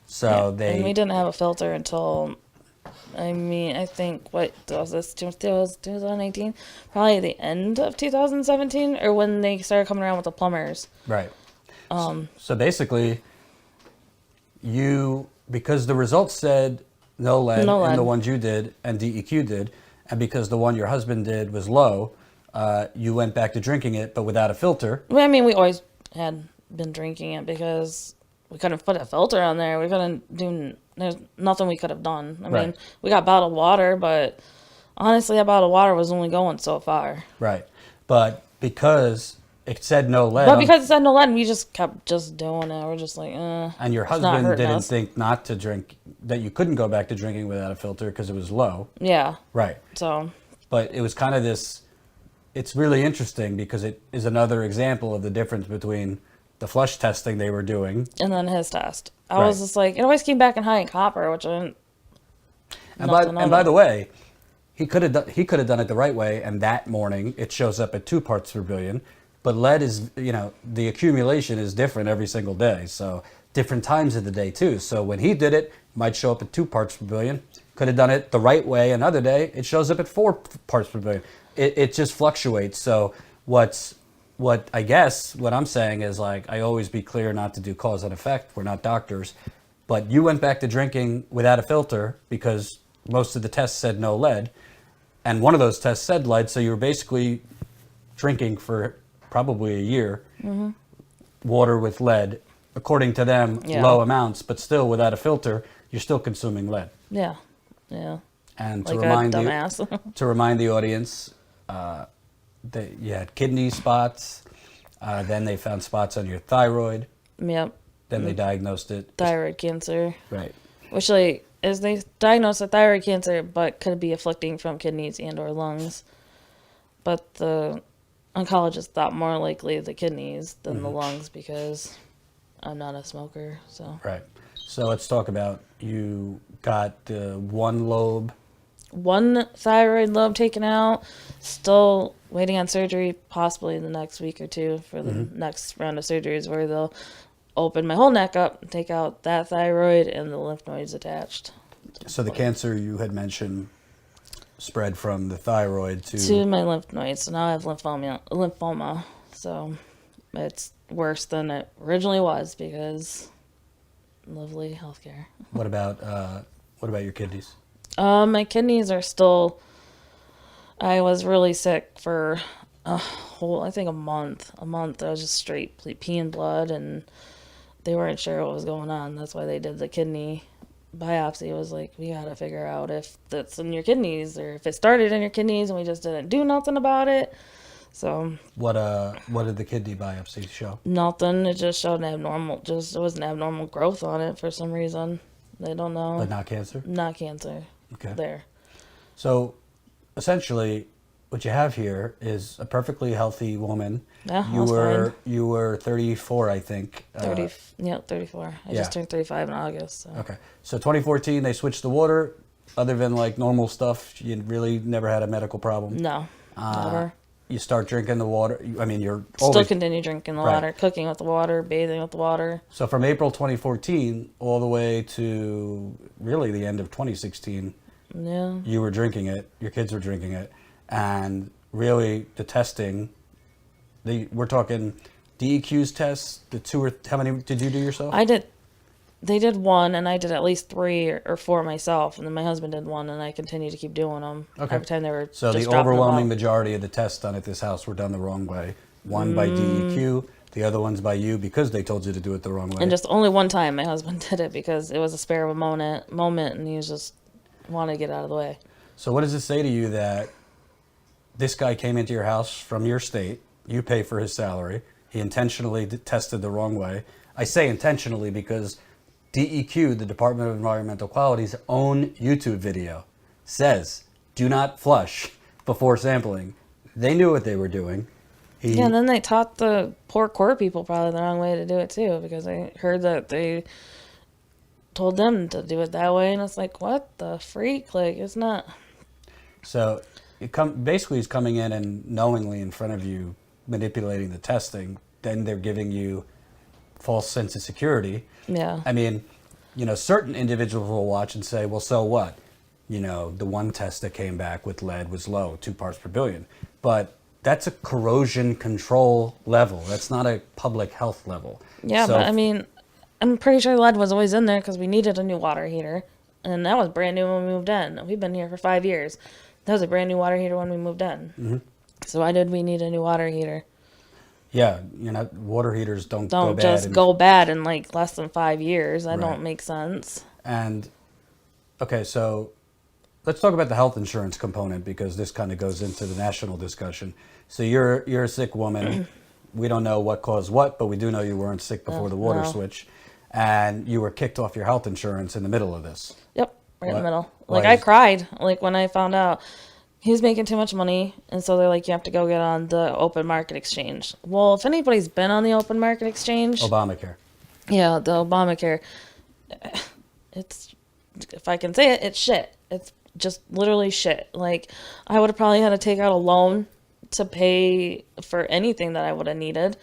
Speaker 3: So
Speaker 2: and we didn't have a filter until, I think, what was this, 2018? Probably the end of 2017, or when they started coming around with the plumbers.
Speaker 3: Right. So basically, because the results said no lead in the ones you did and DEQ did, and because the one your husband did was low, you went back to drinking it, but without a filter.
Speaker 2: Well, I mean, we always had been drinking it because we couldn't put a filter on there. We couldn't do, there's nothing we could have done. I mean, we got bottled water, but honestly, that bottled water was only going so far.
Speaker 3: Right. But because it said no lead.
Speaker 2: But because it said no lead, we just kept just doing it. We're just like,
Speaker 3: And your husband didn't think not to drink, that you couldn't go back to drinking without a filter because it was low.
Speaker 2: Yeah.
Speaker 3: Right.
Speaker 2: So.
Speaker 3: But it was kind of this, it's really interesting because it is another example of the difference between the flush testing they were doing.
Speaker 2: And then his test. I was just like, it always came back in high in copper, which I didn't.
Speaker 3: And by the way, he could have done it the right way, and that morning it shows up at 2 parts per billion. But lead is, the accumulation is different every single day. So different times of the day too. So when he did it might show up at 2 parts per billion. Could have done it the right way another day. It shows up at 4 parts per billion. It just fluctuates. So what I'm saying is, like, I always be clear not to do cause and effect. We're not doctors. But you went back to drinking without a filter because most of the tests said no lead. And one of those tests said lead. So you were basically drinking for probably a year, water with lead, according to them, low amounts, but still without a filter, you're still consuming lead.
Speaker 2: Yeah.
Speaker 3: And
Speaker 2: like
Speaker 3: to remind the audience, that you had kidney spots, then they found spots on your thyroid.
Speaker 2: Yep.
Speaker 3: Then they diagnosed it.
Speaker 2: Thyroid cancer.
Speaker 3: Right.
Speaker 2: Which, is they diagnosed with thyroid cancer, but could be afflicting from kidneys and or lungs. But the oncologist thought more likely the kidneys than the lungs because I'm not a smoker. So.
Speaker 3: Right. So let's talk about, you got one
Speaker 2: thyroid lobe taken out, still waiting on surgery, possibly in the next week or two for the next round of surgeries where they'll open my whole neck up and take out that thyroid and the lymph nodes attached.
Speaker 3: So the cancer you had mentioned spread from the thyroid to
Speaker 2: my lymph nodes. So now I have lymphoma. So it's worse than it originally was because lovely healthcare.
Speaker 3: What about your kidneys?
Speaker 2: My kidneys are still. I was really sick for a month. I was just straight peeing blood, and they weren't sure what was going on. That's why they did the kidney biopsy. It was like, we gotta figure out if that's in your kidneys or if it started in your kidneys and we just didn't do nothing about it. So
Speaker 3: what did the kidney biopsy show?
Speaker 2: Nothing. It just showed it was an abnormal growth on it for some reason. They don't know.
Speaker 3: But not cancer?
Speaker 2: Not cancer.
Speaker 3: Okay.
Speaker 2: There.
Speaker 3: So essentially what you have here is a perfectly healthy woman.
Speaker 2: Yeah, fine.
Speaker 3: You were 34, I think.
Speaker 2: 34. I just turned 35 in August. So.
Speaker 3: Okay. So 2014, they switched the water. Other than like normal stuff, you really never had a medical problem?
Speaker 2: No, never.
Speaker 3: You start drinking the water. I mean, you're
Speaker 2: still continue drinking the water, cooking with the water, bathing with the water.
Speaker 3: So from April 2014 all the way to really the end of 2016, you were drinking it. Your kids were drinking it. And really, the testing, we're talking DEQ's tests, how many did you do yourself?
Speaker 2: They did one, and I did at least 3 or 4 myself, and then my husband did one, and I continued to keep doing them.
Speaker 3: Okay.
Speaker 2: Every time they were
Speaker 3: so
Speaker 2: just
Speaker 3: the overwhelming majority of the tests done at this house were done the wrong way. One by DEQ, the other one's by you because they told you to do it the wrong way.
Speaker 2: And just only one time my husband did it because it was a spare of a moment, and he was just wanted to get out of the way.
Speaker 3: So what does it say to you that this guy came into your house from your state, you pay for his salary, he intentionally tested the wrong way? I say intentionally because DEQ, the Department of Environmental Quality's own YouTube video, says, do not flush before sampling. They knew what they were doing.
Speaker 2: And then they taught the poor people probably the wrong way to do it too, because I heard that they told them to do it that way, and it's like, what the freak? Like, it's not.
Speaker 3: So, basically, he's coming in and knowingly in front of you, manipulating the testing. Then they're giving you false sense of security.
Speaker 2: Yeah.
Speaker 3: I mean, certain individuals will watch and say, well, so what? The one test that came back with lead was low, 2 parts per billion. But that's a corrosion control level. That's not a public health level.
Speaker 2: Yeah, but I mean, I'm pretty sure lead was always in there because we needed a new water heater. And that was brand new when we moved in. We've been here for 5 years. That was a brand new water heater when we moved in. Mm-hmm. So why did we need a new water heater?
Speaker 3: Yeah, water heaters don't go bad.
Speaker 2: Don't just go bad in like less than 5 years. That don't make sense.
Speaker 3: And, okay, so let's talk about the health insurance component, because this kind of goes into the national discussion. So you're a sick woman. We don't know what caused what, but we do know you weren't sick before the water switch. And you were kicked off your health insurance in the middle of this.
Speaker 2: Yep, right in the middle. Like, I cried, like, when I found out he was making too much money. And so they're like, you have to go get on the open market exchange. Well, if anybody's been on the open market exchange.
Speaker 3: Obamacare.
Speaker 2: Yeah, the Obamacare. It's, if I can say it, it's shit. It's just literally shit. Like, I would have probably had to take out a loan to pay for anything that I would have needed.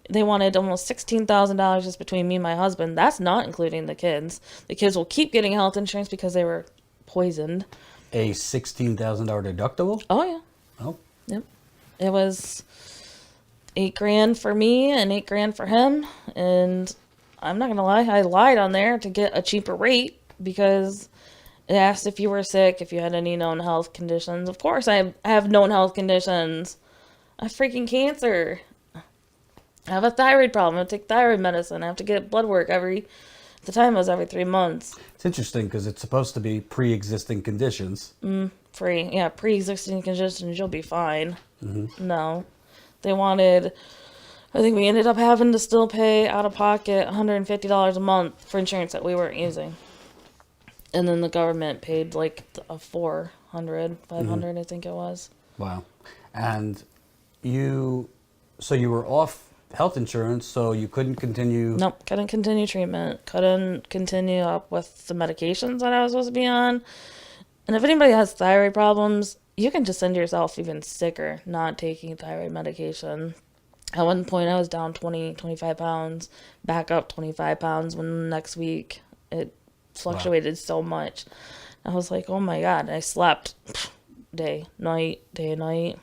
Speaker 2: They wanted almost $16,000 just between me and my husband. That's not including the kids. The kids will keep getting health insurance because they were poisoned.
Speaker 3: A $16,000 deductible?
Speaker 2: Oh, yeah.
Speaker 3: Oh.
Speaker 2: Yep. It was $8,000 for me and $8,000 for him. And I'm not going to lie, I lied on there to get a cheaper rate because it asked if you were sick, if you had any known health conditions. Of course, I have known health conditions. I have freaking cancer. I have a thyroid problem. I take thyroid medicine. I have to get blood work at the time it was every 3 months.
Speaker 3: It's interesting because it's supposed to be pre-existing conditions.
Speaker 2: Pre-existing conditions, you'll be fine. Mm-hmm. No. They wanted, I think we ended up having to still pay out of pocket $150 a month for insurance that we weren't using. And then the government paid like $400, $500, I think it was.
Speaker 3: Wow. And so you were off health insurance, so you couldn't continue?
Speaker 2: Nope, couldn't continue treatment. Couldn't continue up with the medications that I was supposed to be on. And if anybody has thyroid problems, you can just send yourself even sicker not taking thyroid medication. At one point, I was down 20, 25 pounds, back up 25 pounds when the next week it fluctuated so much. I was like, oh my God, I slept day and night.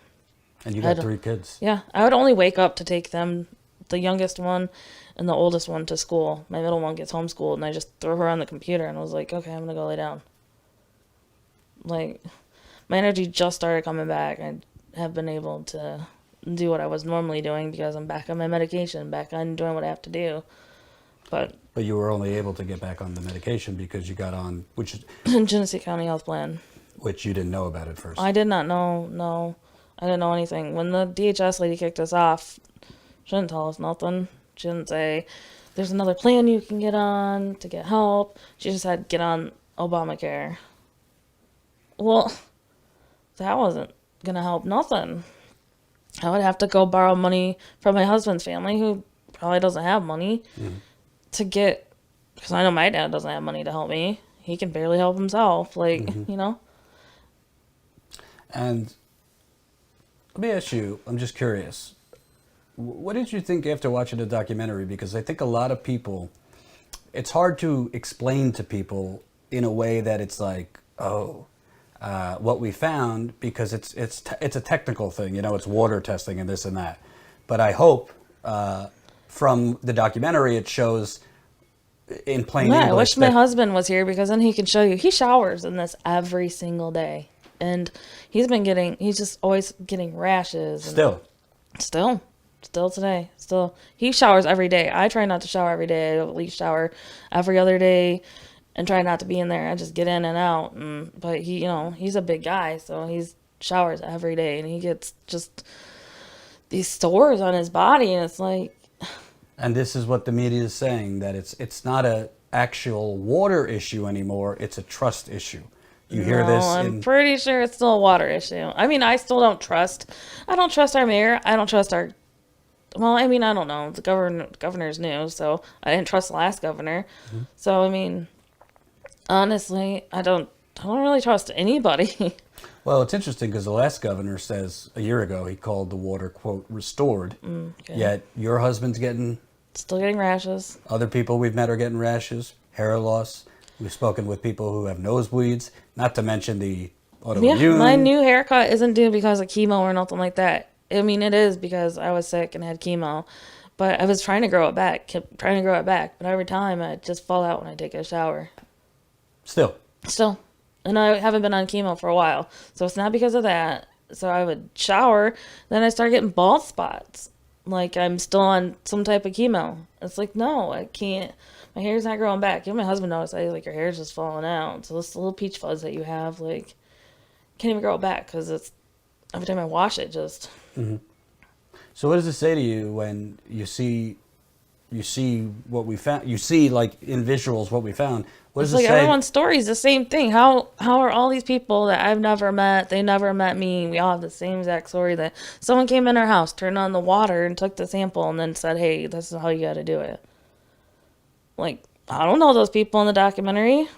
Speaker 3: And you got 3 kids.
Speaker 2: Yeah, I would only wake up to take them, the youngest one and the oldest one, to school. My middle one gets homeschooled, and I just throw her on the computer, and I was like, okay, I'm going to go lay down. Like, my energy just started coming back. I have been able to do what I was normally doing because I'm back on my medication, back on doing what I have to do. But
Speaker 3: you were only able to get back on the medication because you got on, which is
Speaker 2: Genesee County Health Plan.
Speaker 3: Which you didn't know about at first.
Speaker 2: I did not know, no. I didn't know anything. When the DHS lady kicked us off, she didn't tell us nothing. She didn't say, there's another plan you can get on to get help. She just said, get on Obamacare. Well, that wasn't going to help nothing. I would have to go borrow money from my husband's family, who probably doesn't have money, to get, because I know my dad doesn't have money to help me. He can barely help himself, you know?
Speaker 3: And let me ask you, I'm just curious, what did you think after watching the documentary? Because I think a lot of people, it's hard to explain to people in a way that it's like, what we found, because it's a technical thing, it's water testing and this and that. But I hope from the documentary it shows in plain English.
Speaker 2: I wish my husband was here, because then he can show you. He showers in this every single day. And he's just always getting rashes.
Speaker 3: Still
Speaker 2: today. He showers every day. I try not to shower every day. I at least shower every other day and try not to be in there. I just get in and out. But he, he's a big guy, so he showers every day, and he gets just these sores on his body, and it's like.
Speaker 3: And this is what the media is saying, that it's not a actual water issue anymore. It's a trust issue. You hear this?
Speaker 2: I'm pretty sure it's still a water issue. I mean, I still don't trust. I don't trust our mayor. I don't trust our well, I mean, I don't know. The governor's new, so I didn't trust the last governor. Mm-hmm. So, I mean, honestly, I don't really trust anybody.
Speaker 3: Well, it's interesting because the last governor says a year ago he called the water, quote, restored. Okay. Yet your husband's
Speaker 2: still getting rashes.
Speaker 3: Other people we've met are getting rashes, hair loss. We've spoken with people who have nosebleeds, not to mention the autoimmune.
Speaker 2: Yeah, my new haircut isn't due because of chemo or nothing like that. I mean, it is because I was sick and had chemo. But I was trying to grow it back, kept trying to grow it back. But every time I just fall out when I take a shower.
Speaker 3: Still.
Speaker 2: And I haven't been on chemo for a while. So it's not because of that. So I would shower. Then I start getting bald spots. Like I'm still on some type of chemo. It's like, no, I can't. My hair's not growing back. Even my husband noticed. I like, your hair's just falling out. So this little peach fuzz that you have, like, can't even grow it back because it's every time I wash it, just.
Speaker 3: Mm-hmm. So what does it say to you when you see what we found? You see, like, in visuals what we found. What does it say?
Speaker 2: Like everyone's story is the same thing. How are all these people that I've never met, they never met me, we all have the same exact story that someone came in our house, turned on the water and took the sample and then said, hey, this is how you got to do it. Like, I don't know those people in the documentary.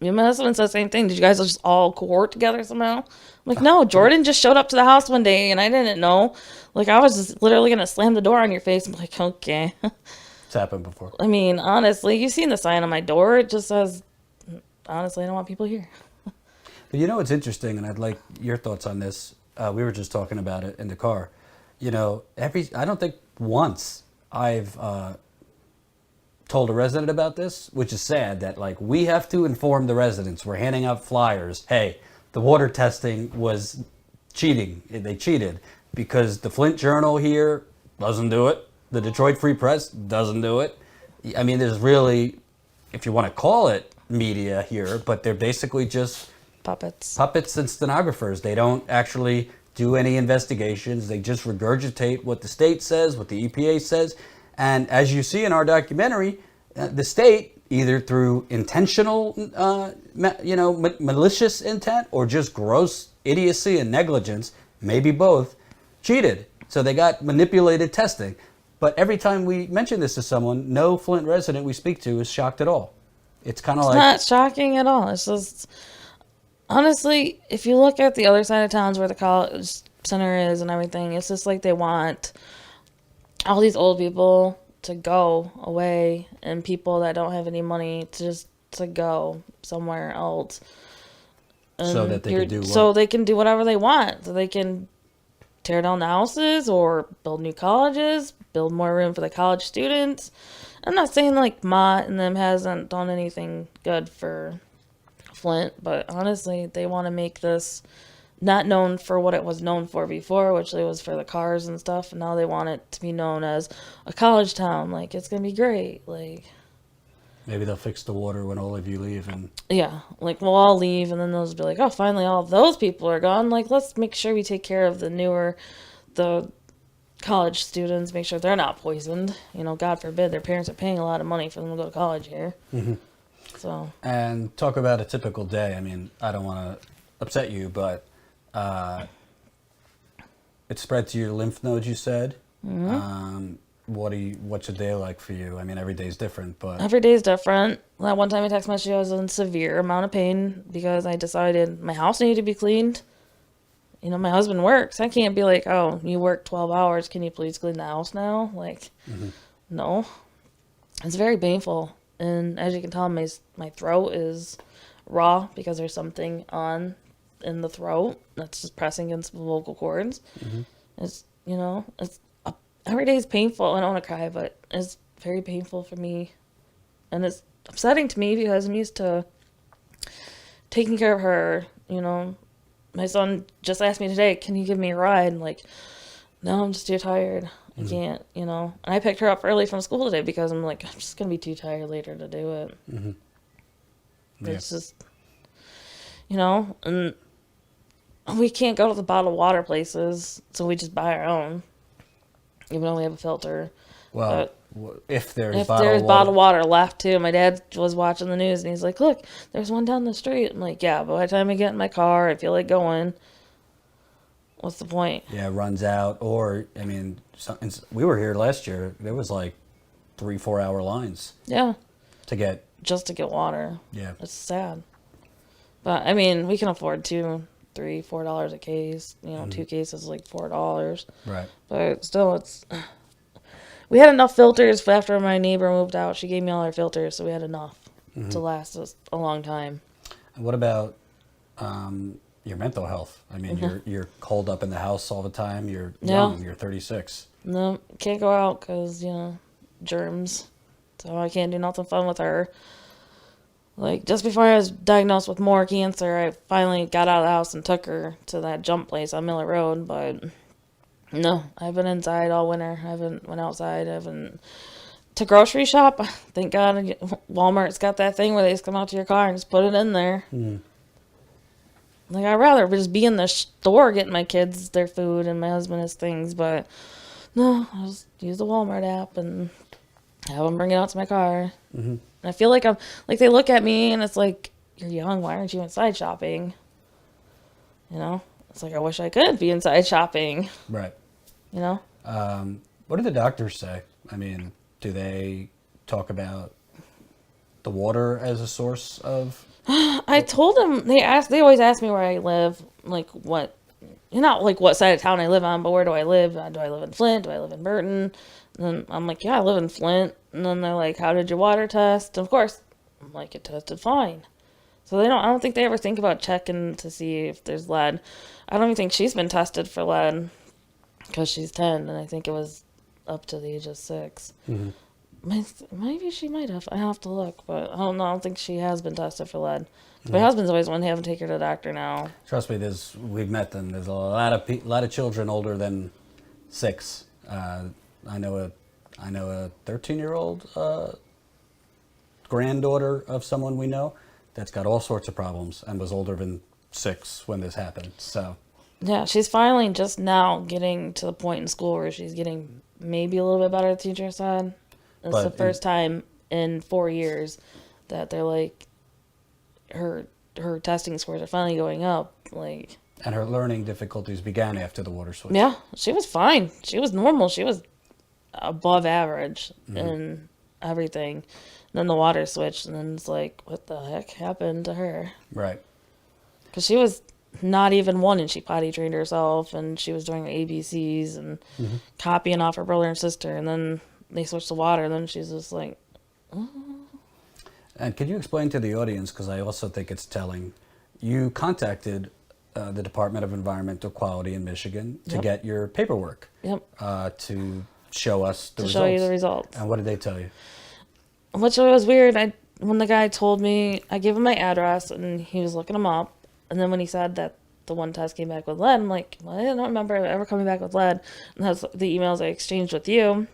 Speaker 2: Me and my husband said the same thing. Did you guys just all cohort together somehow? I'm like, no, Jordan just showed up to the house one day and I didn't know. Like, I was just literally going to slam the door on your face. I'm like, okay.
Speaker 3: It's happened before.
Speaker 2: I mean, honestly, you've seen the sign on my door. It just says, honestly, I don't want people here.
Speaker 3: But you know what's interesting, and I'd like your thoughts on this. We were just talking about it in the car. You know, I don't think once I've told a resident about this, which is sad that, like, we have to inform the residents. We're handing out flyers. Hey, the water testing was cheating. They cheated because the Flint Journal here doesn't do it. The Detroit Free Press doesn't do it. I mean, there's really, if you want to call it media here, but they're basically just
Speaker 2: puppets
Speaker 3: and stenographers. They don't actually do any investigations. They just regurgitate what the state says, what the EPA says. And as you see in our documentary, the state, either through intentional, malicious intent or just gross idiocy and negligence, maybe both, cheated. So they got manipulated testing. But every time we mention this to someone, no Flint resident we speak to is shocked at all. It's kind of like...
Speaker 2: It's not shocking at all. It's just... Honestly, if you look at the other side of towns where the college center is and everything, it's just like they want all these old people to go away and people that don't have any money to go somewhere else. And
Speaker 3: so that they can do what?
Speaker 2: So they can do whatever they want. So they can tear down the houses or build new colleges, build more room for the college students. I'm not saying like Mott and them hasn't done anything good for Flint, but honestly, they want to make this not known for what it was known for before, which it was for the cars and stuff, and now they want it to be known as a college town. Like, it's going to be great. Like,
Speaker 3: maybe they'll fix the water when all of you leave. And
Speaker 2: yeah, like, we'll all leave, and then they'll just be like, oh, finally all of those people are gone. Like, let's make sure we take care of the college students, make sure they're not poisoned. You know, God forbid, their parents are paying a lot of money for them to go to college here.
Speaker 3: Mm-hmm.
Speaker 2: So.
Speaker 3: And talk about a typical day. I mean, I don't want to upset you, but it spread to your lymph nodes, you said. Mm-hmm. What's a day like for you? I mean, every day's different, but...
Speaker 2: Every day's different. That one time I text message, I was in severe amount of pain because I decided my house needed to be cleaned. You know, my husband works. I can't be like, oh, you work 12 hours. Can you please clean the house now? Like, mm-hmm. No. It's very painful. And as you can tell, my throat is raw because there's something on in the throat that's just pressing against the vocal cords. Mm-hmm. It's, you know, every day is painful. I don't want to cry, but it's very painful for me. And it's upsetting to me because I'm used to taking care of her. You know, my son just asked me today, can you give me a ride? I'm like, no, I'm just too tired. I can't, you know. And I picked her up early from school today because I'm like, I'm just going to be too tired later to do it. Mm-hmm. Yeah. It's just, you know, and we can't go to the bottled water places, so we just buy our own, even though we have a filter.
Speaker 3: Well, if there's
Speaker 2: bottled water left, too. My dad was watching the news, and he's like, look, there's one down the street. I'm like, yeah, but by the time I get in my car, I feel like going. what's the point?
Speaker 3: Yeah, it runs out. Or, I mean, we were here last year. There was like 3-4 hour lines.
Speaker 2: Yeah.
Speaker 3: Just
Speaker 2: to get water.
Speaker 3: Yeah.
Speaker 2: It's sad. But, I mean, we can afford $2, $3, $4 a case. You know, 2 cases like $4.
Speaker 3: Right.
Speaker 2: But still, we had enough filters after my neighbor moved out. She gave me all her filters, so we had enough to last us a long time.
Speaker 3: And what about your mental health? I mean, you're holed up in the house all the time. You're young. You're 36.
Speaker 2: No, can't go out because, you know, germs. So I can't do nothing fun with her. Like, just before I was diagnosed with more cancer, I finally got out of the house and took her to that jump place on Miller Road, but no, I've been inside all winter. I haven't went outside. I haven't to grocery shop. Thank God Walmart's got that thing where they just come out to your car and just put it in there. Like, I'd rather just be in the store getting my kids their food and my husband his things, but no, I'll just use the Walmart app and have them bring it out to my car. And I feel like they look at me and it's like, you're young, why aren't you inside shopping? You know? It's like, I wish I could be inside shopping.
Speaker 3: Right.
Speaker 2: You know?
Speaker 3: What do the doctors say? I mean, do they talk about the water as a source of...
Speaker 2: I told them, they always ask me where I live, like not like what side of town I live on, but where do I live? Do I live in Flint? Do I live in Burton? And then I'm like, yeah, I live in Flint. And then they're like, how did your water test? And of course, I'm like, it tested fine. So I don't think they ever think about checking to see if there's lead. I don't even think she's been tested for lead because she's 10, and I think it was up to the age of 6. Maybe she might have. I have to look, but I don't know. I don't think she has been tested for lead. My husband's always wanted to have to take her to the doctor now.
Speaker 3: Trust me, we've met them. There's a lot of children older than 6. I know a 13-year-old granddaughter of someone we know that's got all sorts of problems and was older than 6 when this happened. So
Speaker 2: yeah, she's finally just now getting to the point in school where she's getting maybe a little bit better, the teacher said. It's the first time in 4 years that they're like, her testing scores are finally going up. Like,
Speaker 3: and her learning difficulties began after the water switch.
Speaker 2: Yeah, she was fine. She was normal. She was above average in everything. And then the water switched, and then it's like, what the heck happened to her?
Speaker 3: Right.
Speaker 2: Because she was not even 1, and she potty trained herself, and she was doing her ABCs and copying off her brother and sister, and then they switched the water, and then she's just like, oh.
Speaker 3: And could you explain to the audience, because I also think it's telling, you contacted the Department of Environmental Quality in Michigan to get your paperwork to show us the results.
Speaker 2: To show you the results.
Speaker 3: And what did they tell you?
Speaker 2: Which was weird. When the guy told me, I gave him my address, and he was looking them up, and then when he said that the one test came back with lead, I'm like, well, I don't remember ever coming back with lead. And that's the emails I exchanged with you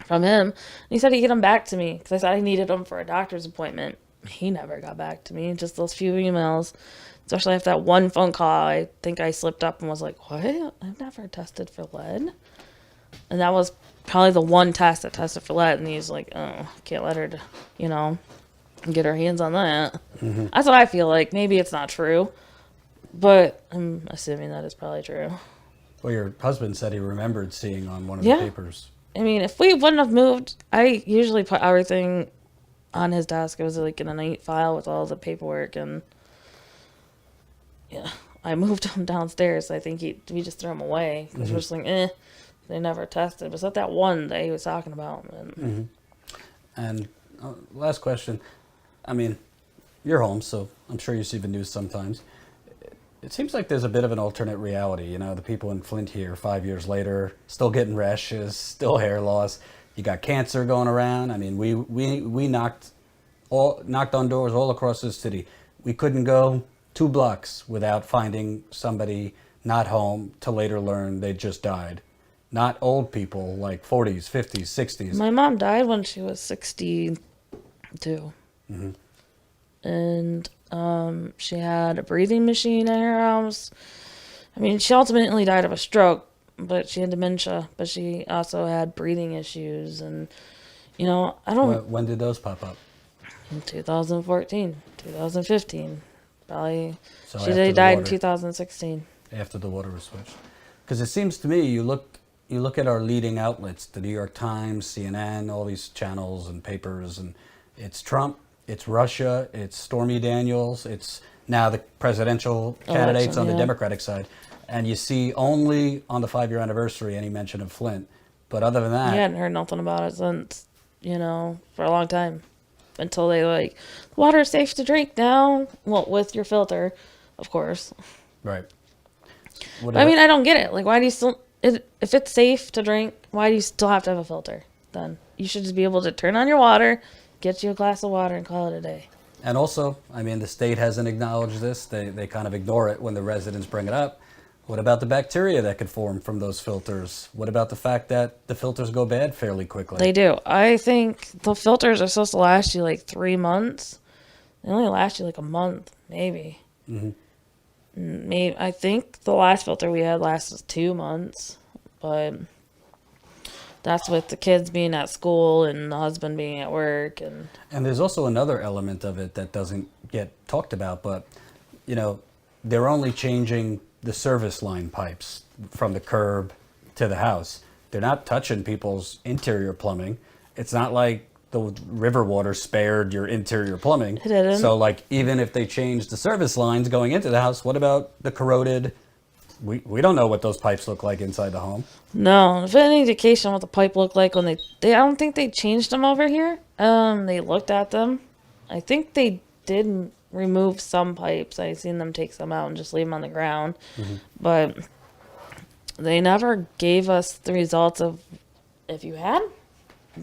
Speaker 2: from him. And he said he'd get them back to me because I said I needed them for a doctor's appointment. He never got back to me, just those few emails. Especially after that one phone call, I think I slipped up and was like, what? I've never tested for lead. And that was probably the one test that tested for lead. And he's like, oh, can't let her, get her hands on that. That's what I feel like. Maybe it's not true, but I'm assuming that it's probably true.
Speaker 3: Well, your husband said he remembered seeing on one of the papers.
Speaker 2: I mean, if we wouldn't have moved, I usually put everything on his desk. It was like in a neat file with all the paperwork, and yeah, I moved him downstairs. I think we just threw him away because we're just like, they never tested. But it's not that one that he was talking about.
Speaker 3: And last question. I mean, you're home, so I'm sure you see the news sometimes. It seems like there's a bit of an alternate reality. The people in Flint here 5 years later, still getting rashes, still hair loss. You got cancer going around. I mean, we knocked on doors all across the city. We couldn't go 2 blocks without finding somebody not home to later learn they just died. Not old people like 40s, 50s, 60s.
Speaker 2: My mom died when she was 62. And she had a breathing machine in her house. I mean, she ultimately died of a stroke, but she had dementia. But she also had breathing issues. And, I don't...
Speaker 3: When did those pop up?
Speaker 2: In 2014, 2015. Probably...
Speaker 3: So
Speaker 2: she died in 2016.
Speaker 3: After the water was switched. Because it seems to me, you look at our leading outlets, the New York Times, CNN, all these channels and papers, and it's Trump, it's Russia, it's Stormy Daniels, it's now the presidential candidates on the Democratic side. And you see only on the 5-year anniversary any mention of Flint. But other than that...
Speaker 2: You hadn't heard nothing about it since, for a long time. Until they water's safe to drink now. Well, with your filter, of course.
Speaker 3: Right.
Speaker 2: I don't get it. Why do you still... If it's safe to drink, why do you still have to have a filter? Then you should just be able to turn on your water, get you a glass of water, and call it a day.
Speaker 3: And also, the state hasn't acknowledged this. They kind of ignore it when the residents bring it up. What about the bacteria that could form from those filters? What about the fact that the filters go bad fairly quickly?
Speaker 2: They do. I think the filters are supposed to last you 3 months. They only last you a month, maybe. Mm-hmm. Maybe I think the last filter we had lasted 2 months, but that's with the kids being at school and the husband being at work. And
Speaker 3: there's also another element of it that doesn't get talked about, but they're only changing the service line pipes from the curb to the house. They're not touching people's interior plumbing. It's not like the river water spared your interior plumbing.
Speaker 2: It didn't.
Speaker 3: So even if they change the service lines going into the house, what about the corroded? We don't know what those pipes look like inside the home.
Speaker 2: No, if any indication what the pipe looked like when they I don't think they changed them over here. They looked at them. I think they did remove some pipes. I seen them take some out and just leave them on the ground. Mm-hmm. But they never gave us the results of if you had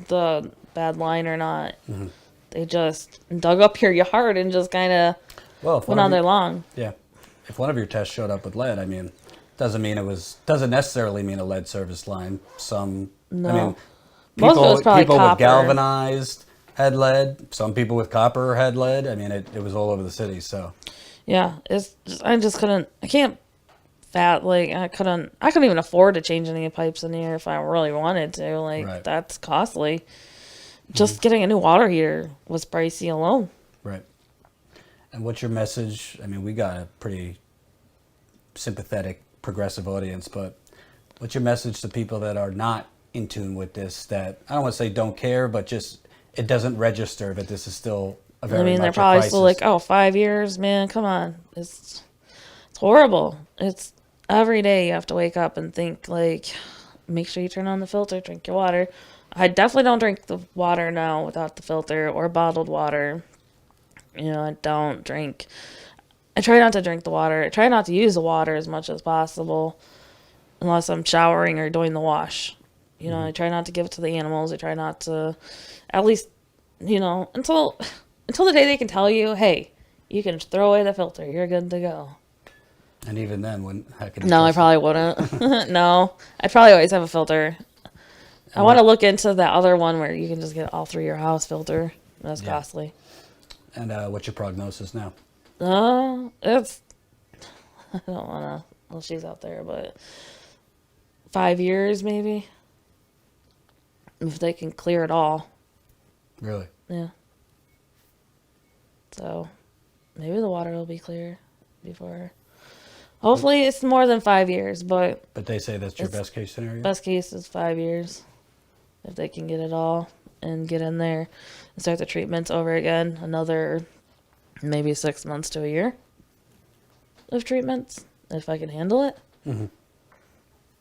Speaker 2: the bad line or not. Mm-hmm. They just dug up your yard and just kind of went on their lawn.
Speaker 3: Yeah. If one of your tests showed up with lead, doesn't necessarily mean a lead service line.
Speaker 2: No.
Speaker 3: People,
Speaker 2: most of it was probably
Speaker 3: people
Speaker 2: copper.
Speaker 3: With galvanized had lead. Some people with copper had lead. It was all over the city. So
Speaker 2: yeah, I couldn't even afford to change any pipes in here if I really wanted to. Right. That's costly. Just getting a new water heater was pricey alone.
Speaker 3: Right. And what's your message? We got a pretty sympathetic, progressive audience, but what's your message to people that are not in tune with this, that, I don't want to say don't care, but just it doesn't register that this is still a very much
Speaker 2: they're
Speaker 3: a
Speaker 2: probably
Speaker 3: crisis.
Speaker 2: still 5 years, man, come on. It's horrible. It's every day you have to wake up and think, make sure you turn on the filter, drink your water. I definitely don't drink the water now without the filter or bottled water. I don't drink. I try not to drink the water. I try not to use the water as much as possible unless I'm showering or doing the wash. I try not to give it to the animals. I try not to, at least, until the day they can tell you, hey, you can throw away the filter. You're good to go.
Speaker 3: And even then,
Speaker 2: No, I probably wouldn't. No, I'd probably always have a filter. I want to look into that other one where you can just get all through your house filter. That's costly.
Speaker 3: And what's your prognosis now?
Speaker 2: It's, I don't want to, well, she's out there, but 5 years maybe. If they can clear it all.
Speaker 3: Really?
Speaker 2: Yeah. So maybe the water will be clear before. Hopefully it's more than 5 years, but.
Speaker 3: But they say that's your best case scenario?
Speaker 2: Best case is 5 years. If they can get it all and get in there and start the treatments over again, another maybe 6 months to a year of treatments, if I can handle it. Mm-hmm.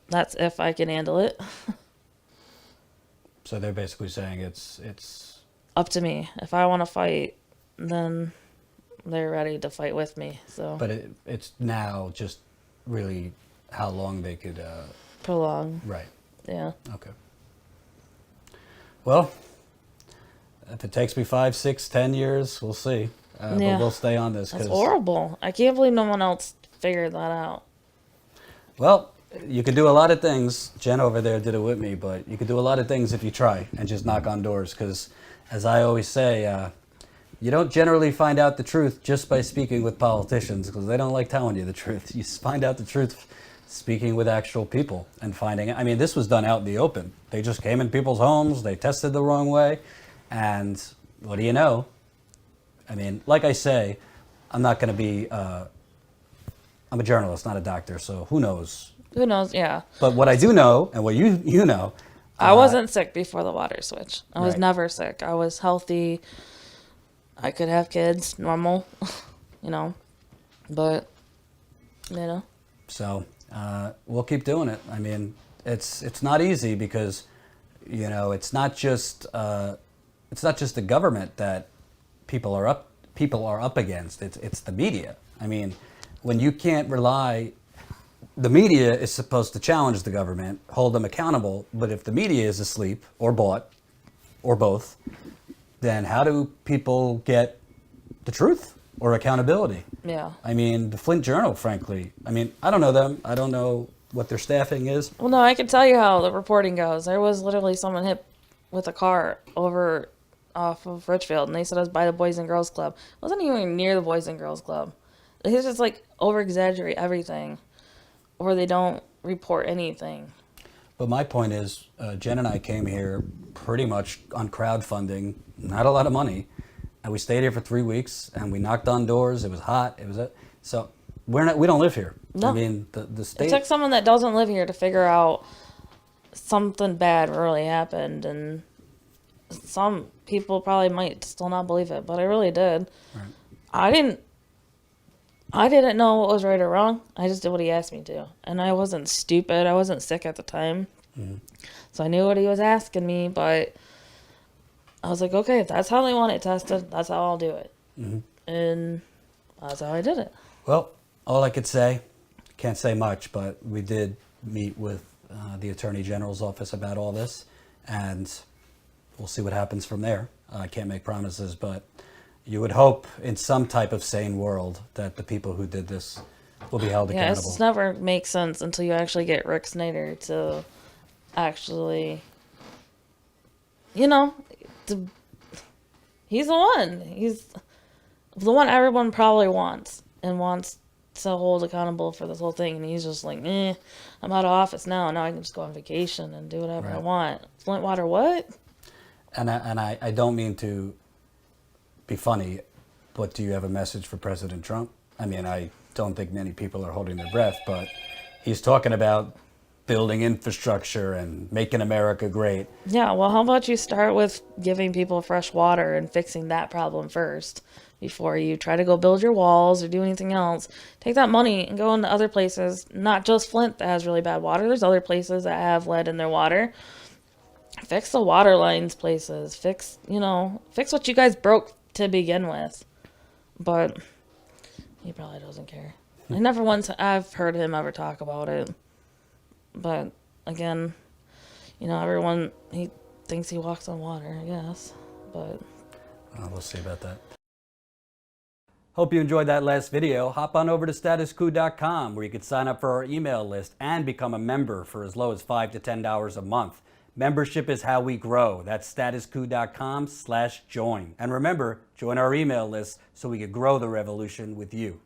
Speaker 2: That's if I can handle it.
Speaker 3: So they're basically saying it's
Speaker 2: up to me. If I want to fight, then they're ready to fight with me. So,
Speaker 3: but it's now just really how long they could
Speaker 2: prolong.
Speaker 3: Right.
Speaker 2: Yeah.
Speaker 3: Okay. Well, if it takes me 5, 6, 10 years, we'll see. But we'll stay on this.
Speaker 2: That's horrible. I can't believe no one else figured that out.
Speaker 3: Well, you could do a lot of things. Jen over there did it with me, but you could do a lot of things if you try and just knock on doors. Because, as I always say, you don't generally find out the truth just by speaking with politicians, because they don't like telling you the truth. You find out the truth speaking with actual people and finding it. This was done out in the open. They just came in people's homes. They tested the wrong way. And what do you know? Like I say, I'm not going to be, I'm a journalist, not a doctor. So who knows
Speaker 2: Who knows? Yeah.
Speaker 3: But what I do know, and what you know,
Speaker 2: I wasn't sick before the water switch. I was
Speaker 3: Right.
Speaker 2: never sick. I was healthy. I could have kids, normal, but,
Speaker 3: So we'll keep doing it. I mean, it's not easy because, it's not just the government that people are up against. It's the media. I mean, when you can't rely, the media is supposed to challenge the government, hold them accountable. But if the media is asleep or bought or both, then how do people get the truth or accountability?
Speaker 2: yeah.
Speaker 3: I mean, the Flint Journal, frankly. I mean, I don't know them. I don't know what their staffing is.
Speaker 2: Well, no, I can tell you how the reporting goes. There was literally someone hit with a car over off of Richfield, and they said it was by the Boys and Girls Club. It wasn't even near the Boys and Girls Club. They just over-exaggerate everything, or they don't report anything.
Speaker 3: But my point is, Jen and I came here pretty much on crowdfunding, not a lot of money, and we stayed here for 3 weeks, and we knocked on doors. It was hot. So we don't live here.
Speaker 2: No.
Speaker 3: I mean, the state.
Speaker 2: It took someone that doesn't live here to figure out something bad really happened, and some people probably might still not believe it, but I really did.
Speaker 3: Right.
Speaker 2: I didn't know what was right or wrong. I just did what he asked me to. And I wasn't stupid. I wasn't sick at the time. Mm-hmm. So I knew what he was asking me, but I was like, okay, if that's how they want it tested, that's how I'll do it. Mm-hmm. And that's how I did it.
Speaker 3: Well, all I could say, can't say much, but we did meet with the Attorney General's office about all this, and we'll see what happens from there. I can't make promises, but you would hope in some type of sane world that the people who did this will be held accountable.
Speaker 2: Yeah, it never makes sense until you actually get Rick Snyder to actually, he's the one. He's the one everyone probably wants to hold accountable for this whole thing. And he's just like, I'm out of office now. Now I can just go on vacation and do whatever I want. Flint water, what?
Speaker 3: And I don't mean to be funny, but do you have a message for President Trump? I mean, I don't think many people are holding their breath, but he's talking about building infrastructure and making America great.
Speaker 2: Yeah, well, how about you start with giving people fresh water and fixing that problem first before you try to go build your walls or do anything else. Take that money and go into other places, not just Flint that has really bad water. There's other places that have lead in their water. Fix the water lines places. Fix what you guys broke to begin with. But he probably doesn't care. I've heard him ever talk about it. But again, everyone, he thinks he walks on water, I guess. But
Speaker 3: we'll see about that. Hope you enjoyed that last video. Hop on over to statuscoup.com where you can sign up for our email list and become a member for as low as $5 to $10 a month. Membership is how we grow. That's statuscoup.com/join. And remember, join our email list so we can grow the revolution with you.